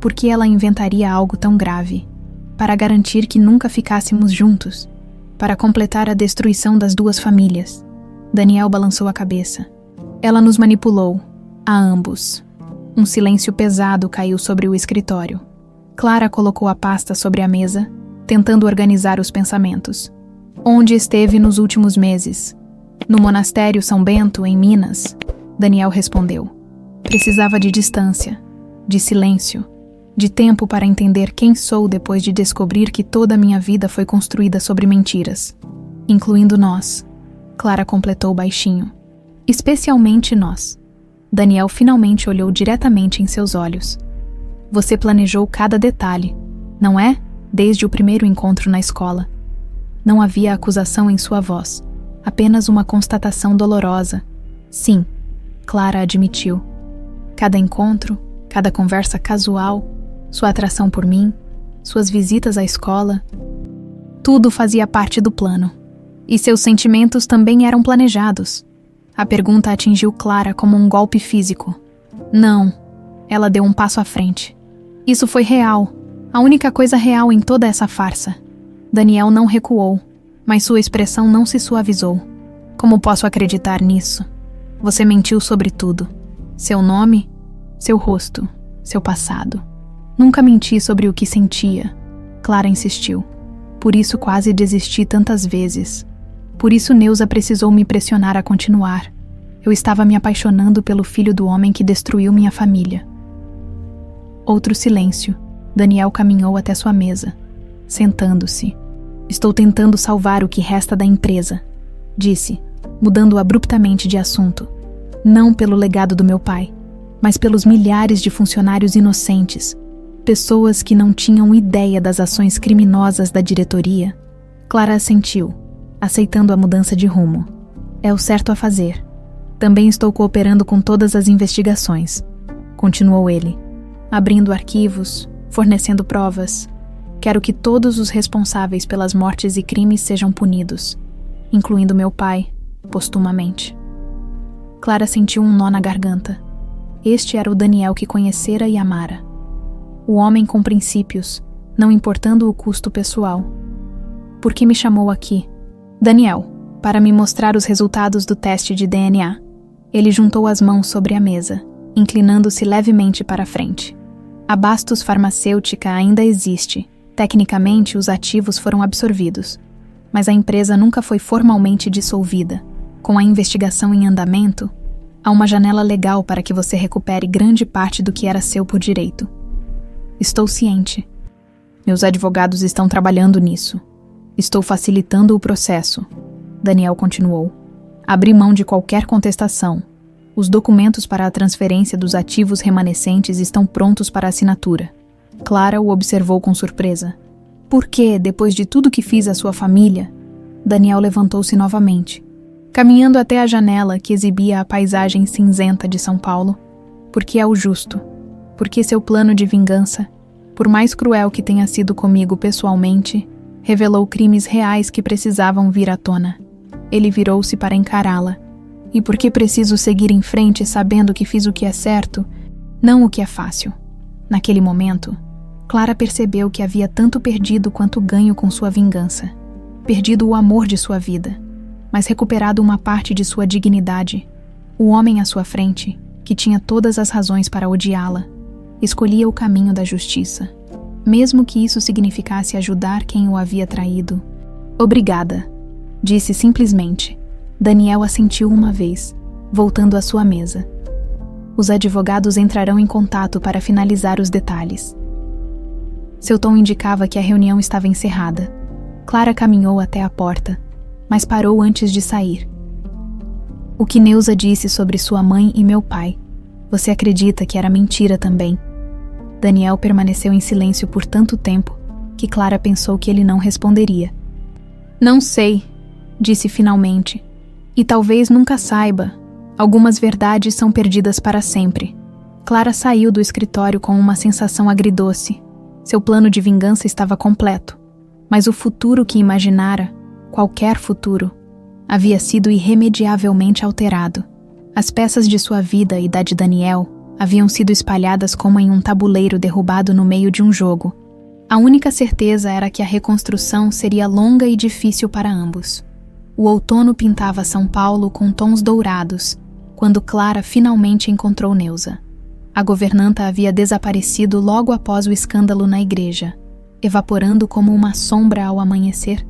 A: Por que ela inventaria algo tão grave? Para garantir que nunca ficássemos juntos? Para completar a destruição das duas famílias? Daniel balançou a cabeça. Ela nos manipulou, a ambos. Um silêncio pesado caiu sobre o escritório. Clara colocou a pasta sobre a mesa, tentando organizar os pensamentos. Onde esteve nos últimos meses? No monastério São Bento, em Minas? Daniel respondeu. Precisava de distância, de silêncio, de tempo para entender quem sou depois de descobrir que toda a minha vida foi construída sobre mentiras. Incluindo nós. Clara completou baixinho. Especialmente nós. Daniel finalmente olhou diretamente em seus olhos. Você planejou cada detalhe, não é? Desde o primeiro encontro na escola. Não havia acusação em sua voz, apenas uma constatação dolorosa. Sim, Clara admitiu. Cada encontro, cada conversa casual, sua atração por mim, suas visitas à escola, tudo fazia parte do plano. E seus sentimentos também eram planejados. A pergunta atingiu Clara como um golpe físico. Não, ela deu um passo à frente. Isso foi real, a única coisa real em toda essa farsa. Daniel não recuou, mas sua expressão não se suavizou. Como posso acreditar nisso? Você mentiu sobre tudo. Seu nome, seu rosto, seu passado. Nunca menti sobre o que sentia. Clara insistiu. Por isso quase desisti tantas vezes. Por isso Neuza precisou me pressionar a continuar. Eu estava me apaixonando pelo filho do homem que destruiu minha família. Outro silêncio. Daniel caminhou até sua mesa, sentando-se. Estou tentando salvar o que resta da empresa, disse, mudando abruptamente de assunto. Não pelo legado do meu pai, mas pelos milhares de funcionários inocentes, pessoas que não tinham ideia das ações criminosas da diretoria. Clara assentiu, aceitando a mudança de rumo. É o certo a fazer. Também estou cooperando com todas as investigações, continuou ele, abrindo arquivos, fornecendo provas. Quero que todos os responsáveis pelas mortes e crimes sejam punidos, incluindo meu pai, postumamente. Clara sentiu um nó na garganta. Este era o Daniel que conhecera e amara. O homem com princípios, não importando o custo pessoal. Por que me chamou aqui? Daniel, para me mostrar os resultados do teste de DNA. Ele juntou as mãos sobre a mesa, inclinando-se levemente para a frente. A Bastos Farmacêutica ainda existe. Tecnicamente, os ativos foram absorvidos. Mas a empresa nunca foi formalmente dissolvida. Com a investigação em andamento, há uma janela legal para que você recupere grande parte do que era seu por direito. Estou ciente. Meus advogados estão trabalhando nisso. Estou facilitando o processo. Daniel continuou. Abri mão de qualquer contestação. Os documentos para a transferência dos ativos remanescentes estão prontos para assinatura. Clara o observou com surpresa. Por que, depois de tudo que fiz à sua família? Daniel levantou-se novamente, caminhando até a janela que exibia a paisagem cinzenta de São Paulo. Porque é o justo. Porque seu plano de vingança, por mais cruel que tenha sido comigo pessoalmente, revelou crimes reais que precisavam vir à tona. Ele virou-se para encará-la. E porque preciso seguir em frente sabendo que fiz o que é certo, não o que é fácil. Naquele momento, Clara percebeu que havia tanto perdido quanto ganho com sua vingança. Perdido o amor de sua vida, mas recuperado uma parte de sua dignidade. O homem à sua frente, que tinha todas as razões para odiá-la, escolhia o caminho da justiça, mesmo que isso significasse ajudar quem o havia traído. Obrigada, disse simplesmente. Daniel assentiu uma vez, voltando à sua mesa. Os advogados entrarão em contato para finalizar os detalhes. Seu tom indicava que a reunião estava encerrada. Clara caminhou até a porta, mas parou antes de sair. O que Neuza disse sobre sua mãe e meu pai, você acredita que era mentira também? Daniel permaneceu em silêncio por tanto tempo que Clara pensou que ele não responderia. Não sei, disse finalmente. E talvez nunca saiba. Algumas verdades são perdidas para sempre. Clara saiu do escritório com uma sensação agridoce. Seu plano de vingança estava completo. Mas o futuro que imaginara, qualquer futuro, havia sido irremediavelmente alterado. As peças de sua vida e da de Daniel haviam sido espalhadas como em um tabuleiro derrubado no meio de um jogo. A única certeza era que a reconstrução seria longa e difícil para ambos. O outono pintava São Paulo com tons dourados, quando Clara finalmente encontrou Neuza. A governanta havia desaparecido logo após o escândalo na igreja. Evaporando como uma sombra ao amanhecer,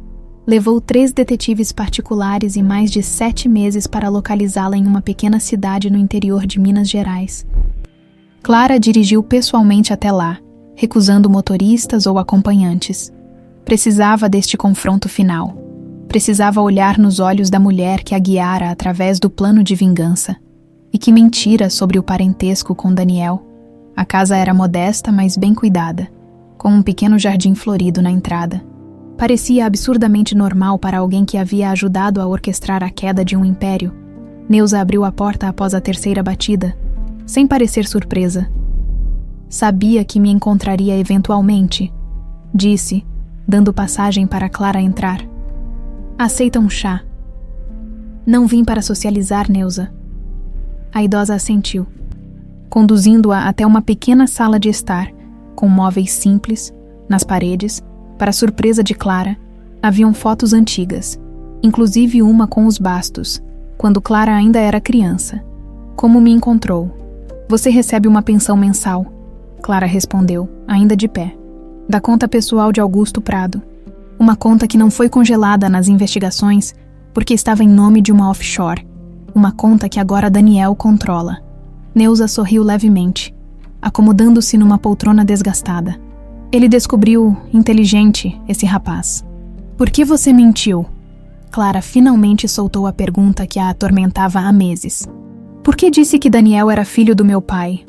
A: levou 3 detetives particulares e mais de 7 meses para localizá-la em uma pequena cidade no interior de Minas Gerais. Clara dirigiu pessoalmente até lá, recusando motoristas ou acompanhantes. Precisava deste confronto final. Precisava olhar nos olhos da mulher que a guiara através do plano de vingança. E que mentira sobre o parentesco com Daniel. A casa era modesta, mas bem cuidada, com um pequeno jardim florido na entrada. Parecia absurdamente normal para alguém que havia ajudado a orquestrar a queda de um império. Neuza abriu a porta após a 3ª batida, sem parecer surpresa. Sabia que me encontraria eventualmente, disse, dando passagem para Clara entrar. Aceita um chá? Não vim para socializar, Neuza. A idosa assentiu, conduzindo-a até uma pequena sala de estar, com móveis simples, nas paredes, para surpresa de Clara, haviam fotos antigas, inclusive uma com os bastos, quando Clara ainda era criança. Como me encontrou? Você recebe uma pensão mensal, Clara respondeu, ainda de pé. Da conta pessoal de Augusto Prado. Uma conta que não foi congelada nas investigações porque estava em nome de uma offshore. Uma conta que agora Daniel controla. Neuza sorriu levemente, acomodando-se numa poltrona desgastada. Ele descobriu inteligente esse rapaz. Por que você mentiu? Clara finalmente soltou a pergunta que a atormentava há meses. Por que disse que Daniel era filho do meu pai?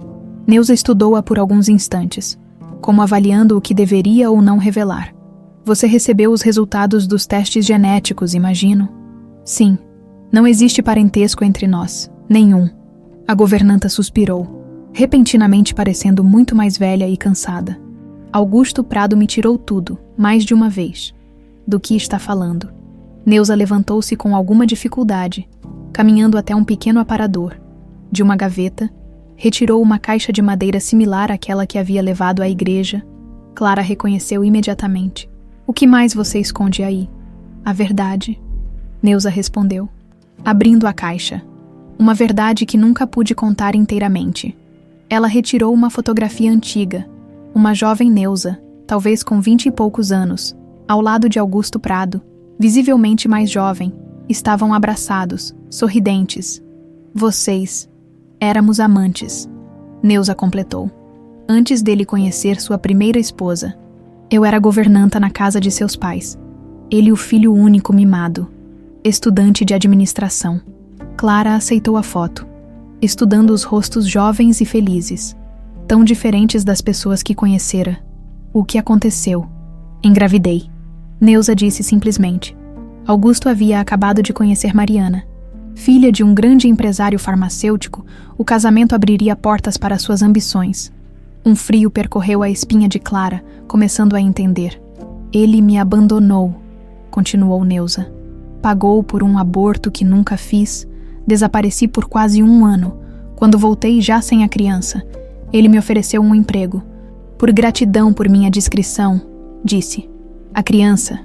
A: Neuza estudou-a por alguns instantes, como avaliando o que deveria ou não revelar. Você recebeu os resultados dos testes genéticos, imagino? Sim. Não existe parentesco entre nós. Nenhum. A governanta suspirou, repentinamente parecendo muito mais velha e cansada. Augusto Prado me tirou tudo, mais de uma vez. Do que está falando? Neuza levantou-se com alguma dificuldade, caminhando até um pequeno aparador. De uma gaveta, retirou uma caixa de madeira similar àquela que havia levado à igreja. Clara reconheceu imediatamente. O que mais você esconde aí? A verdade. Neuza respondeu, abrindo a caixa. Uma verdade que nunca pude contar inteiramente. Ela retirou uma fotografia antiga. Uma jovem Neuza, talvez com 20 e poucos anos, ao lado de Augusto Prado, visivelmente mais jovem, estavam abraçados, sorridentes. Vocês. Éramos amantes. Neuza completou. Antes dele conhecer sua primeira esposa. Eu era governanta na casa de seus pais. Ele o filho único mimado. Estudante de administração. Clara aceitou a foto, estudando os rostos jovens e felizes, tão diferentes das pessoas que conhecera. O que aconteceu? Engravidei. Neuza disse simplesmente. Augusto havia acabado de conhecer Mariana. Filha de um grande empresário farmacêutico, o casamento abriria portas para suas ambições. Um frio percorreu a espinha de Clara, começando a entender. Ele me abandonou, continuou Neuza. Pagou por um aborto que nunca fiz. Desapareci por quase 1 ano. Quando voltei já sem a criança, ele me ofereceu um emprego. Por gratidão por minha discrição, disse. A criança,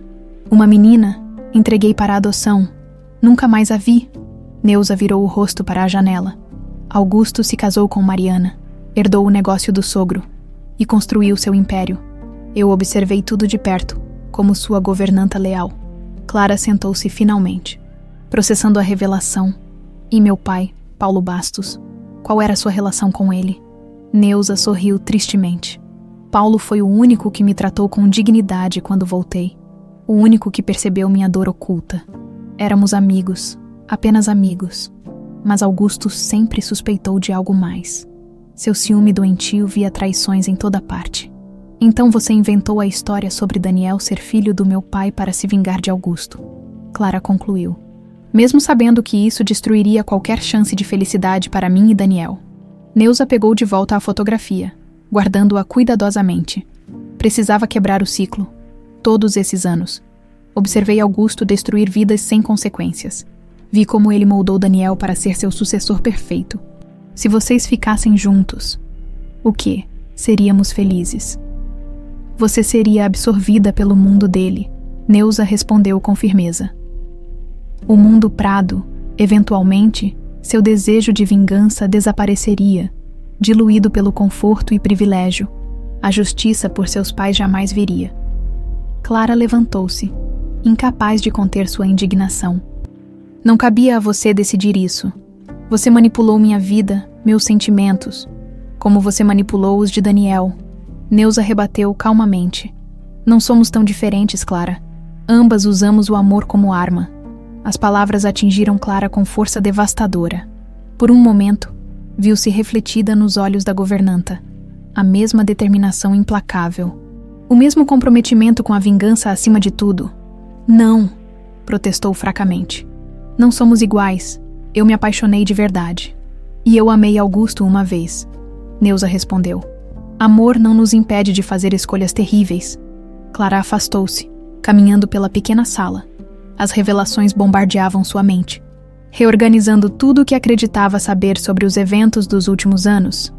A: uma menina, entreguei para a adoção. Nunca mais a vi. Neuza virou o rosto para a janela. Augusto se casou com Mariana, herdou o negócio do sogro e construiu seu império. Eu observei tudo de perto, como sua governanta leal. Clara sentou-se finalmente, processando a revelação. E meu pai, Paulo Bastos, qual era sua relação com ele? Neuza sorriu tristemente. Paulo foi o único que me tratou com dignidade quando voltei. O único que percebeu minha dor oculta. Éramos amigos, apenas amigos. Mas Augusto sempre suspeitou de algo mais. Seu ciúme doentio via traições em toda parte. Então você inventou a história sobre Daniel ser filho do meu pai para se vingar de Augusto. Clara concluiu. Mesmo sabendo que isso destruiria qualquer chance de felicidade para mim e Daniel. Neuza pegou de volta a fotografia, guardando-a cuidadosamente. Precisava quebrar o ciclo. Todos esses anos. Observei Augusto destruir vidas sem consequências. Vi como ele moldou Daniel para ser seu sucessor perfeito. Se vocês ficassem juntos, o quê? Seríamos felizes. Você seria absorvida pelo mundo dele, Neuza respondeu com firmeza. O mundo Prado, eventualmente, seu desejo de vingança desapareceria, diluído pelo conforto e privilégio. A justiça por seus pais jamais viria. Clara levantou-se, incapaz de conter sua indignação. Não cabia a você decidir isso. Você manipulou minha vida, meus sentimentos, como você manipulou os de Daniel. Neuza rebateu calmamente. Não somos tão diferentes, Clara. Ambas usamos o amor como arma. As palavras atingiram Clara com força devastadora. Por um momento, viu-se refletida nos olhos da governanta. A mesma determinação implacável. O mesmo comprometimento com a vingança acima de tudo. Não, protestou fracamente. Não somos iguais. Eu me apaixonei de verdade. E eu amei Augusto uma vez. Neuza respondeu. Amor não nos impede de fazer escolhas terríveis. Clara afastou-se, caminhando pela pequena sala. As revelações bombardeavam sua mente, reorganizando tudo o que acreditava saber sobre os eventos dos últimos anos.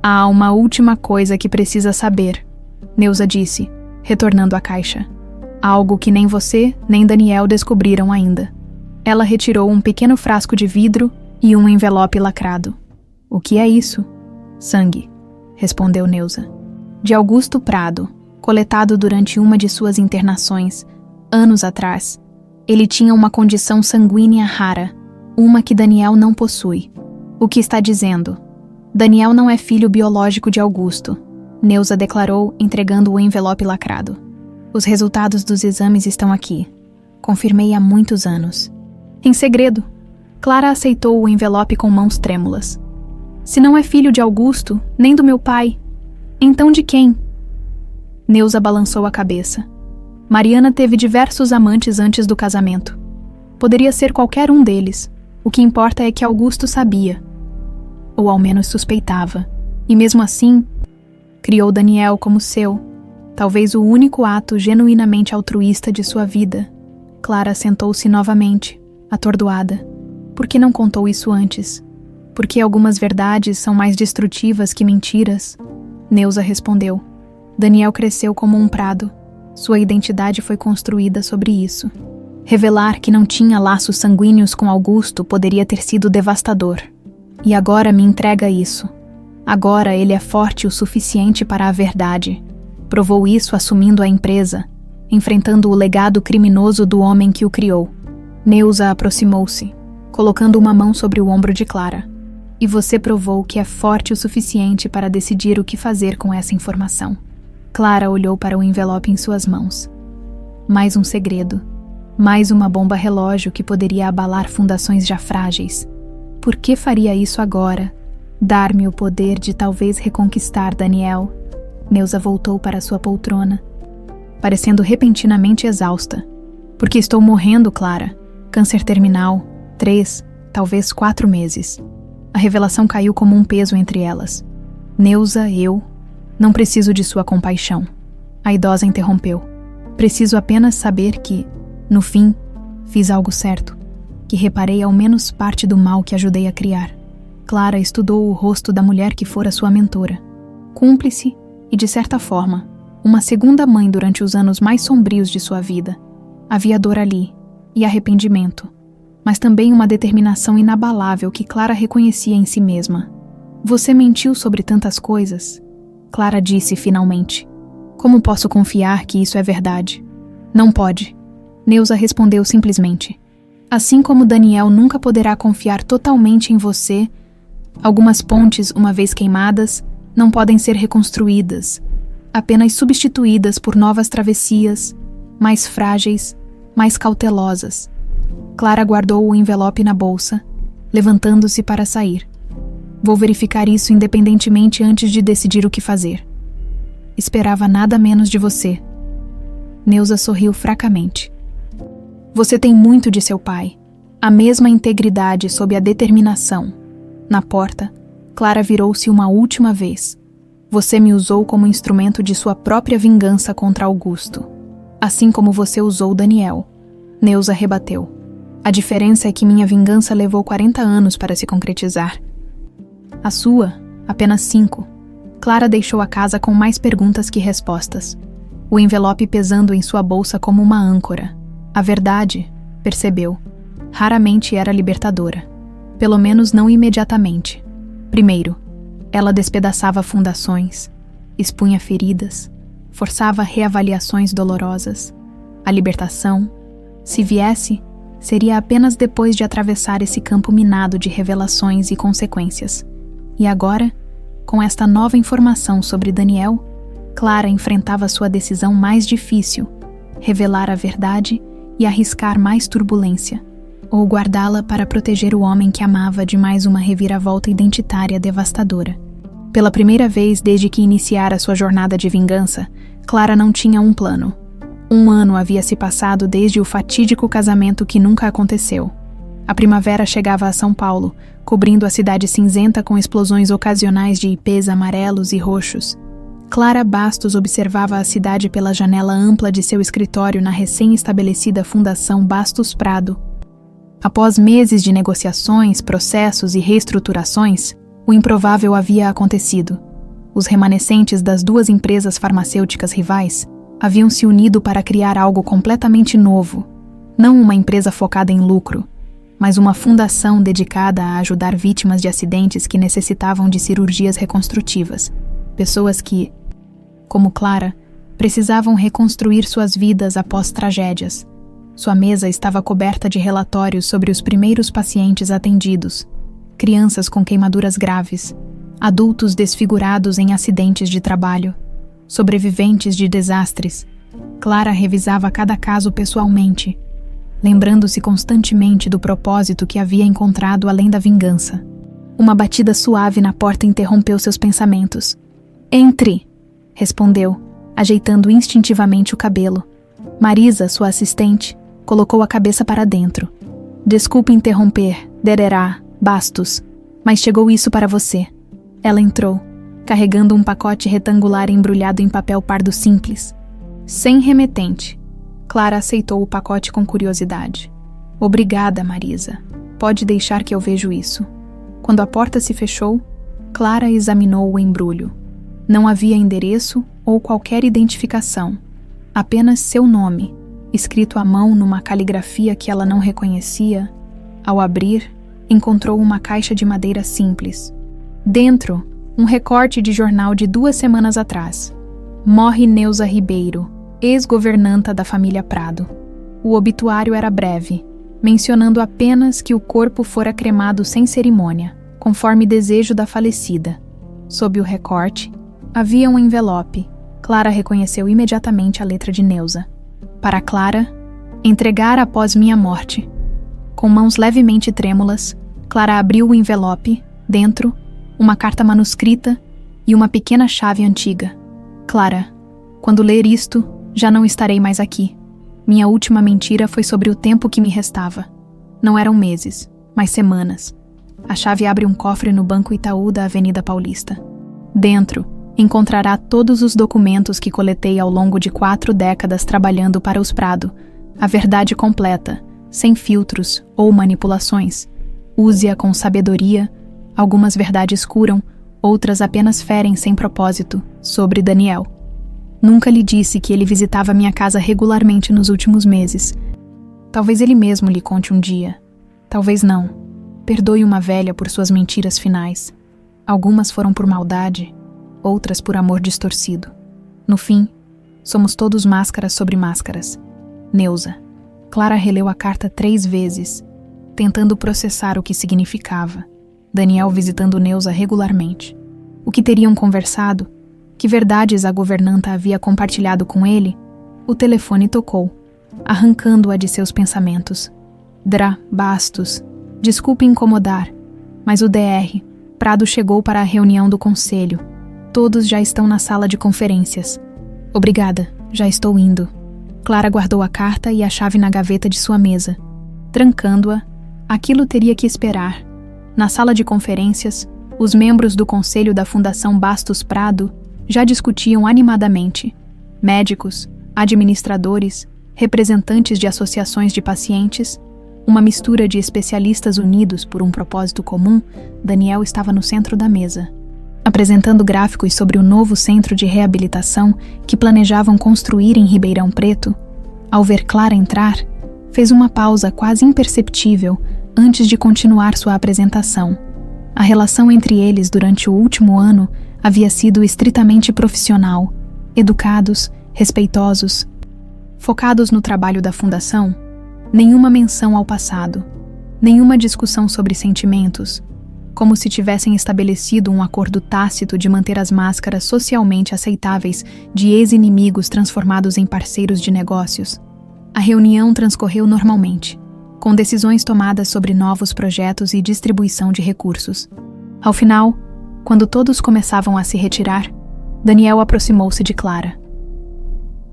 A: Há uma última coisa que precisa saber, Neuza disse, retornando à caixa. Algo que nem você, nem Daniel descobriram ainda. Ela retirou um pequeno frasco de vidro e um envelope lacrado. O que é isso? Sangue, respondeu Neuza. De Augusto Prado, coletado durante uma de suas internações, anos atrás. Ele tinha uma condição sanguínea rara, uma que Daniel não possui. O que está dizendo? Daniel não é filho biológico de Augusto, Neuza declarou, entregando o envelope lacrado. Os resultados dos exames estão aqui. Confirmei há muitos anos. Em segredo, Clara aceitou o envelope com mãos trêmulas. Se não é filho de Augusto, nem do meu pai, então de quem? Neuza balançou a cabeça. Mariana teve diversos amantes antes do casamento. Poderia ser qualquer um deles. O que importa é que Augusto sabia. Ou ao menos suspeitava. E mesmo assim, criou Daniel como seu. Talvez o único ato genuinamente altruísta de sua vida. Clara sentou-se novamente, atordoada. Por que não contou isso antes? Porque algumas verdades são mais destrutivas que mentiras? Neuza respondeu. Daniel cresceu como um prado. Sua identidade foi construída sobre isso. Revelar que não tinha laços sanguíneos com Augusto poderia ter sido devastador. E agora me entrega isso. Agora ele é forte o suficiente para a verdade. Provou isso assumindo a empresa, enfrentando o legado criminoso do homem que o criou. Neuza aproximou-se, colocando uma mão sobre o ombro de Clara. E você provou que é forte o suficiente para decidir o que fazer com essa informação. Clara olhou para o envelope em suas mãos. Mais um segredo. Mais uma bomba relógio que poderia abalar fundações já frágeis. Por que faria isso agora? Dar-me o poder de talvez reconquistar Daniel. Neuza voltou para sua poltrona. parecendo repentinamente exausta. Porque estou morrendo, Clara. Câncer terminal, 3, talvez 4 meses. A revelação caiu como um peso entre elas. Neuza, eu, não preciso de sua compaixão. A idosa interrompeu. Preciso apenas saber que, no fim, fiz algo certo. Que reparei ao menos parte do mal que ajudei a criar. Clara estudou o rosto da mulher que fora sua mentora. Cúmplice e, de certa forma, uma segunda mãe durante os anos mais sombrios de sua vida. Havia dor ali, e arrependimento, mas também uma determinação inabalável que Clara reconhecia em si mesma. Você mentiu sobre tantas coisas? Clara disse finalmente. Como posso confiar que isso é verdade? Não pode. Neuza respondeu simplesmente. Assim como Daniel nunca poderá confiar totalmente em você, algumas pontes, uma vez queimadas, não podem ser reconstruídas, apenas substituídas por novas travessias, mais frágeis, mais cautelosas. Clara guardou o envelope na bolsa, levantando-se para sair. Vou verificar isso independentemente antes de decidir o que fazer. Esperava nada menos de você. Neuza sorriu fracamente. Você tem muito de seu pai. A mesma integridade sob a determinação. Na porta, Clara virou-se uma última vez. Você me usou como instrumento de sua própria vingança contra Augusto. Assim como você usou Daniel. Neuza rebateu. A diferença é que minha vingança levou 40 anos para se concretizar. A sua, apenas 5. Clara deixou a casa com mais perguntas que respostas. O envelope pesando em sua bolsa como uma âncora. A verdade, percebeu, raramente era libertadora. Pelo menos não imediatamente. Primeiro, ela despedaçava fundações, expunha feridas, forçava reavaliações dolorosas. A libertação, se viesse, seria apenas depois de atravessar esse campo minado de revelações e consequências. E agora, com esta nova informação sobre Daniel, Clara enfrentava sua decisão mais difícil, revelar a verdade e arriscar mais turbulência, ou guardá-la para proteger o homem que amava de mais uma reviravolta identitária devastadora. Pela primeira vez desde que iniciara sua jornada de vingança, Clara não tinha um plano. 1 ano havia se passado desde o fatídico casamento que nunca aconteceu. A primavera chegava a São Paulo, cobrindo a cidade cinzenta com explosões ocasionais de ipês amarelos e roxos. Clara Bastos observava a cidade pela janela ampla de seu escritório na recém-estabelecida Fundação Bastos Prado. Após meses de negociações, processos e reestruturações, o improvável havia acontecido. Os remanescentes das 2 empresas farmacêuticas rivais haviam se unido para criar algo completamente novo. Não uma empresa focada em lucro, mas uma fundação dedicada a ajudar vítimas de acidentes que necessitavam de cirurgias reconstrutivas. Pessoas que, como Clara, precisavam reconstruir suas vidas após tragédias. Sua mesa estava coberta de relatórios sobre os primeiros pacientes atendidos, crianças com queimaduras graves, adultos desfigurados em acidentes de trabalho, sobreviventes de desastres. Clara revisava cada caso pessoalmente, lembrando-se constantemente do propósito que havia encontrado além da vingança. Uma batida suave na porta interrompeu seus pensamentos. "Entre!" respondeu, ajeitando instintivamente o cabelo. Marisa, sua assistente, colocou a cabeça para dentro. "Desculpe interromper, Dererá, Bastos, mas chegou isso para você." Ela entrou, carregando um pacote retangular embrulhado em papel pardo simples. Sem remetente. Clara aceitou o pacote com curiosidade. "Obrigada, Marisa. Pode deixar que eu vejo isso." Quando a porta se fechou, Clara examinou o embrulho. Não havia endereço ou qualquer identificação. Apenas seu nome, escrito à mão numa caligrafia que ela não reconhecia. Ao abrir, encontrou uma caixa de madeira simples. Dentro, um recorte de jornal de 2 semanas atrás. Morre Neuza Ribeiro, ex-governanta da família Prado. O obituário era breve, mencionando apenas que o corpo fora cremado sem cerimônia, conforme desejo da falecida. Sob o recorte, havia um envelope. Clara reconheceu imediatamente a letra de Neuza. Para Clara, entregar após minha morte. Com mãos levemente trêmulas, Clara abriu o envelope. Dentro, uma carta manuscrita e uma pequena chave antiga. Clara, quando ler isto, Já não estarei mais aqui. Minha última mentira foi sobre o tempo que me restava. Não eram meses, mas semanas. A chave abre um cofre no Banco Itaú da Avenida Paulista. Dentro, encontrará todos os documentos que coletei ao longo de 4 décadas trabalhando para os Prado. A verdade completa, sem filtros ou manipulações. Use-a com sabedoria. Algumas verdades curam, outras apenas ferem sem propósito, sobre Daniel. Nunca lhe disse que ele visitava minha casa regularmente nos últimos meses. Talvez ele mesmo lhe conte um dia. Talvez não. Perdoe uma velha por suas mentiras finais. Algumas foram por maldade, outras por amor distorcido. No fim, somos todos máscaras sobre máscaras. Neuza. Clara releu a carta 3 vezes, tentando processar o que significava. Daniel visitando Neuza regularmente. O que teriam conversado? Que verdades a governanta havia compartilhado com ele? O telefone tocou, arrancando-a de seus pensamentos. Bastos. Desculpe incomodar, mas o DR, Prado chegou para a reunião do conselho. Todos já estão na sala de conferências. Obrigada, já estou indo. Clara guardou a carta e a chave na gaveta de sua mesa. Trancando-a, aquilo teria que esperar. Na sala de conferências, os membros do conselho da Fundação Bastos Prado já discutiam animadamente. Médicos, administradores, representantes de associações de pacientes, uma mistura de especialistas unidos por um propósito comum. Daniel estava no centro da mesa, apresentando gráficos sobre o novo centro de reabilitação que planejavam construir em Ribeirão Preto. Ao ver Clara entrar, fez uma pausa quase imperceptível antes de continuar sua apresentação. A relação entre eles durante o último ano havia sido estritamente profissional, educados, respeitosos, focados no trabalho da fundação. Nenhuma menção ao passado, nenhuma discussão sobre sentimentos, como se tivessem estabelecido um acordo tácito de manter as máscaras socialmente aceitáveis de ex-inimigos transformados em parceiros de negócios. A reunião transcorreu normalmente, com decisões tomadas sobre novos projetos e distribuição de recursos. Ao final, quando todos começavam a se retirar, Daniel aproximou-se de Clara.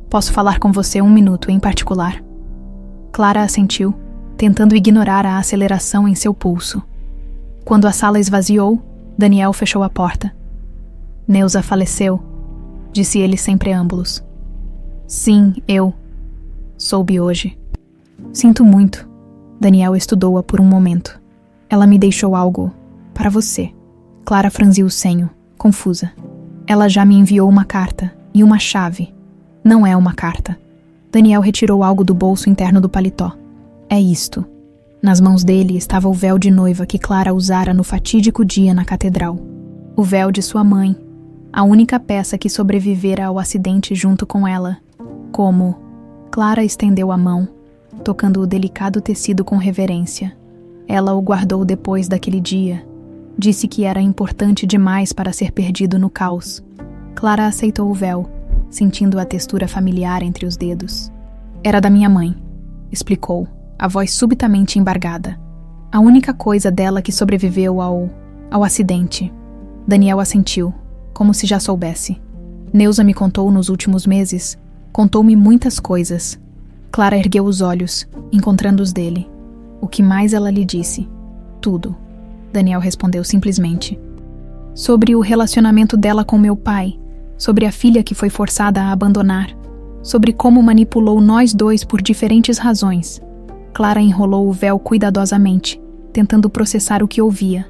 A: Posso falar com você 1 minuto em particular? Clara assentiu, tentando ignorar a aceleração em seu pulso. Quando a sala esvaziou, Daniel fechou a porta. Neuza faleceu, disse ele sem preâmbulos. Sim, eu soube hoje. Sinto muito. Daniel estudou-a por um momento. Ela me deixou algo para você. Clara franziu o senho, confusa. Ela já me enviou uma carta e uma chave. Não é uma carta. Daniel retirou algo do bolso interno do paletó. É isto. Nas mãos dele estava o véu de noiva que Clara usara no fatídico dia na catedral. O véu de sua mãe, a única peça que sobrevivera ao acidente junto com ela. Como? Clara estendeu a mão, tocando o delicado tecido com reverência. Ela o guardou depois daquele dia. Disse que era importante demais para ser perdido no caos. Clara aceitou o véu, sentindo a textura familiar entre os dedos. Era da minha mãe, explicou, a voz subitamente embargada. A única coisa dela que sobreviveu ao acidente. Daniel assentiu, como se já soubesse. Neuza me contou nos últimos meses. Contou-me muitas coisas. Clara ergueu os olhos, encontrando os dele. O que mais ela lhe disse? Tudo. Daniel respondeu simplesmente. Sobre o relacionamento dela com meu pai, sobre a filha que foi forçada a abandonar, sobre como manipulou nós dois por diferentes razões. Clara enrolou o véu cuidadosamente, tentando processar o que ouvia.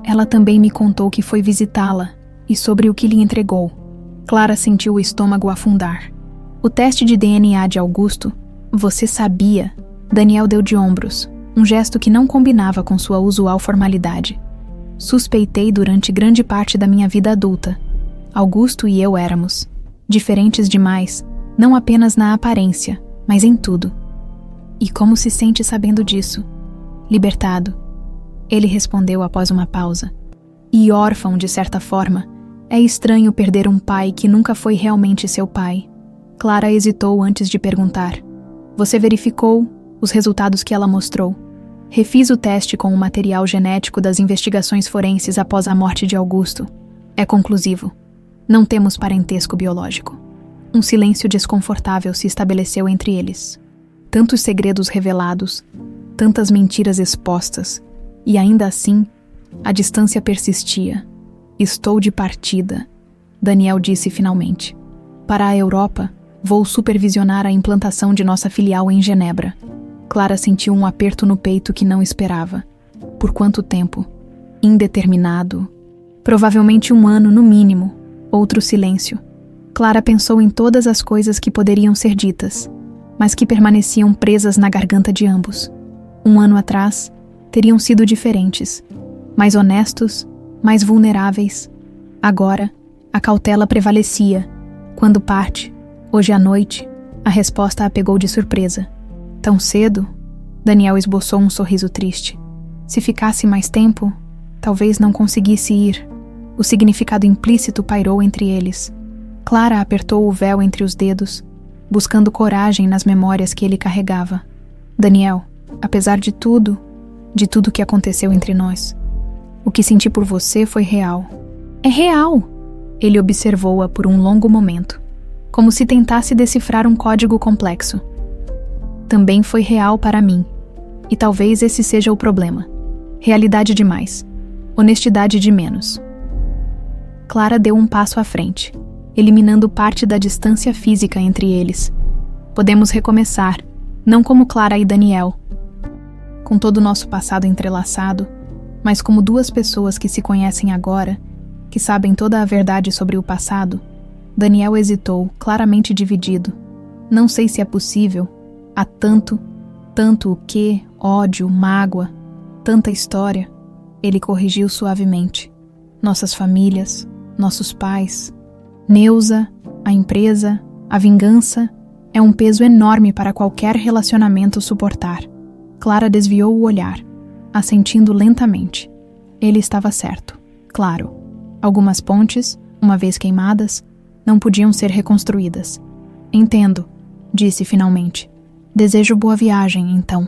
A: Ela também me contou que foi visitá-la e sobre o que lhe entregou. Clara sentiu o estômago afundar. O teste de DNA de Augusto, você sabia? Daniel deu de ombros, um gesto que não combinava com sua usual formalidade. Suspeitei durante grande parte da minha vida adulta. Augusto e eu éramos diferentes demais, não apenas na aparência, mas em tudo. E como se sente sabendo disso? Libertado. Ele respondeu após uma pausa. E órfão, de certa forma. É estranho perder um pai que nunca foi realmente seu pai. Clara hesitou antes de perguntar. Você verificou os resultados que ela mostrou? Refiz o teste com o material genético das investigações forenses após a morte de Augusto. É conclusivo. Não temos parentesco biológico. Um silêncio desconfortável se estabeleceu entre eles. Tantos segredos revelados, tantas mentiras expostas, e ainda assim, a distância persistia. Estou de partida, Daniel disse finalmente. Para a Europa, vou supervisionar a implantação de nossa filial em Genebra. Clara sentiu um aperto no peito que não esperava. Por quanto tempo? Indeterminado. Provavelmente 1 ano no mínimo. Outro silêncio. Clara pensou em todas as coisas que poderiam ser ditas, mas que permaneciam presas na garganta de ambos. 1 ano atrás, teriam sido diferentes. Mais honestos, mais vulneráveis. Agora, a cautela prevalecia. Quando parte, hoje à noite, a resposta a pegou de surpresa. Tão cedo? Daniel esboçou um sorriso triste. Se ficasse mais tempo, talvez não conseguisse ir. O significado implícito pairou entre eles. Clara apertou o véu entre os dedos, buscando coragem nas memórias que ele carregava. Daniel, apesar de tudo que aconteceu entre nós, o que senti por você foi real. É real! Ele observou-a por um longo momento, como se tentasse decifrar um código complexo. Também foi real para mim, e talvez esse seja o problema. Realidade demais, honestidade de menos. Clara deu um passo à frente, eliminando parte da distância física entre eles. Podemos recomeçar, não como Clara e Daniel, com todo o nosso passado entrelaçado, mas como 2 pessoas que se conhecem agora, que sabem toda a verdade sobre o passado. Daniel hesitou, claramente dividido. Não sei se é possível. Há tanto o quê, ódio, mágoa, tanta história. Ele corrigiu suavemente. Nossas famílias, nossos pais, Neuza, a empresa, a vingança, é um peso enorme para qualquer relacionamento suportar. Clara desviou o olhar, assentindo lentamente. Ele estava certo, claro. Algumas pontes, uma vez queimadas, não podiam ser reconstruídas. Entendo, disse finalmente. Desejo boa viagem, então.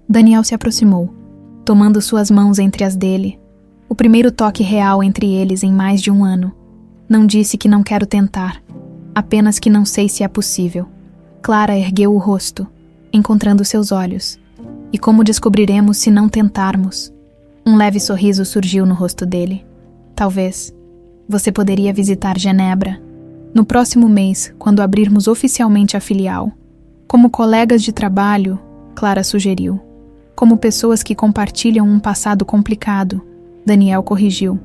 A: Daniel se aproximou, tomando suas mãos entre as dele. O primeiro toque real entre eles em mais de 1 ano. Não disse que não quero tentar, apenas que não sei se é possível. Clara ergueu o rosto, encontrando seus olhos. E como descobriremos se não tentarmos? Um leve sorriso surgiu no rosto dele. Talvez. Você poderia visitar Genebra no próximo mês, quando abrirmos oficialmente a filial. Como colegas de trabalho, Clara sugeriu. Como pessoas que compartilham um passado complicado, Daniel corrigiu.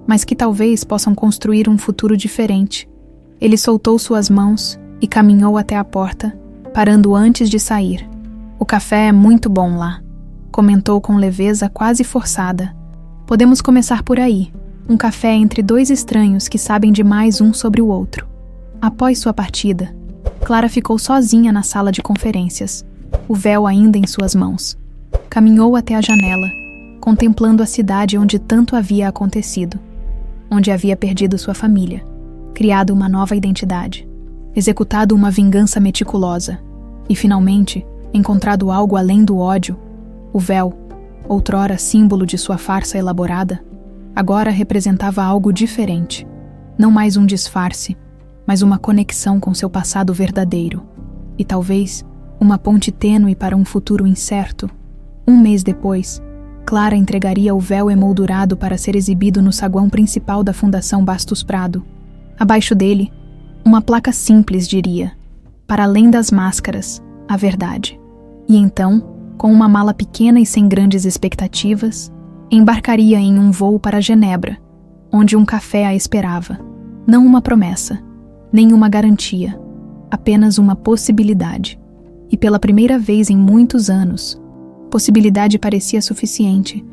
A: Mas que talvez possam construir um futuro diferente. Ele soltou suas mãos e caminhou até a porta, parando antes de sair. O café é muito bom lá, comentou com leveza quase forçada. Podemos começar por aí. Um café entre 2 estranhos que sabem demais um sobre o outro. Após sua partida, Clara ficou sozinha na sala de conferências, o véu ainda em suas mãos. Caminhou até a janela, contemplando a cidade onde tanto havia acontecido, onde havia perdido sua família, criado uma nova identidade, executado uma vingança meticulosa e, finalmente, encontrado algo além do ódio. O véu, outrora símbolo de sua farsa elaborada, agora representava algo diferente. Não mais um disfarce, mas uma conexão com seu passado verdadeiro. E talvez uma ponte tênue para um futuro incerto. 1 mês depois, Clara entregaria o véu emoldurado para ser exibido no saguão principal da Fundação Bastos Prado. Abaixo dele, uma placa simples diria: para além das máscaras, a verdade. E então, com uma mala pequena e sem grandes expectativas, embarcaria em um voo para Genebra, onde um café a esperava. Não uma promessa, nem uma garantia, apenas uma possibilidade. E pela primeira vez em muitos anos, possibilidade parecia suficiente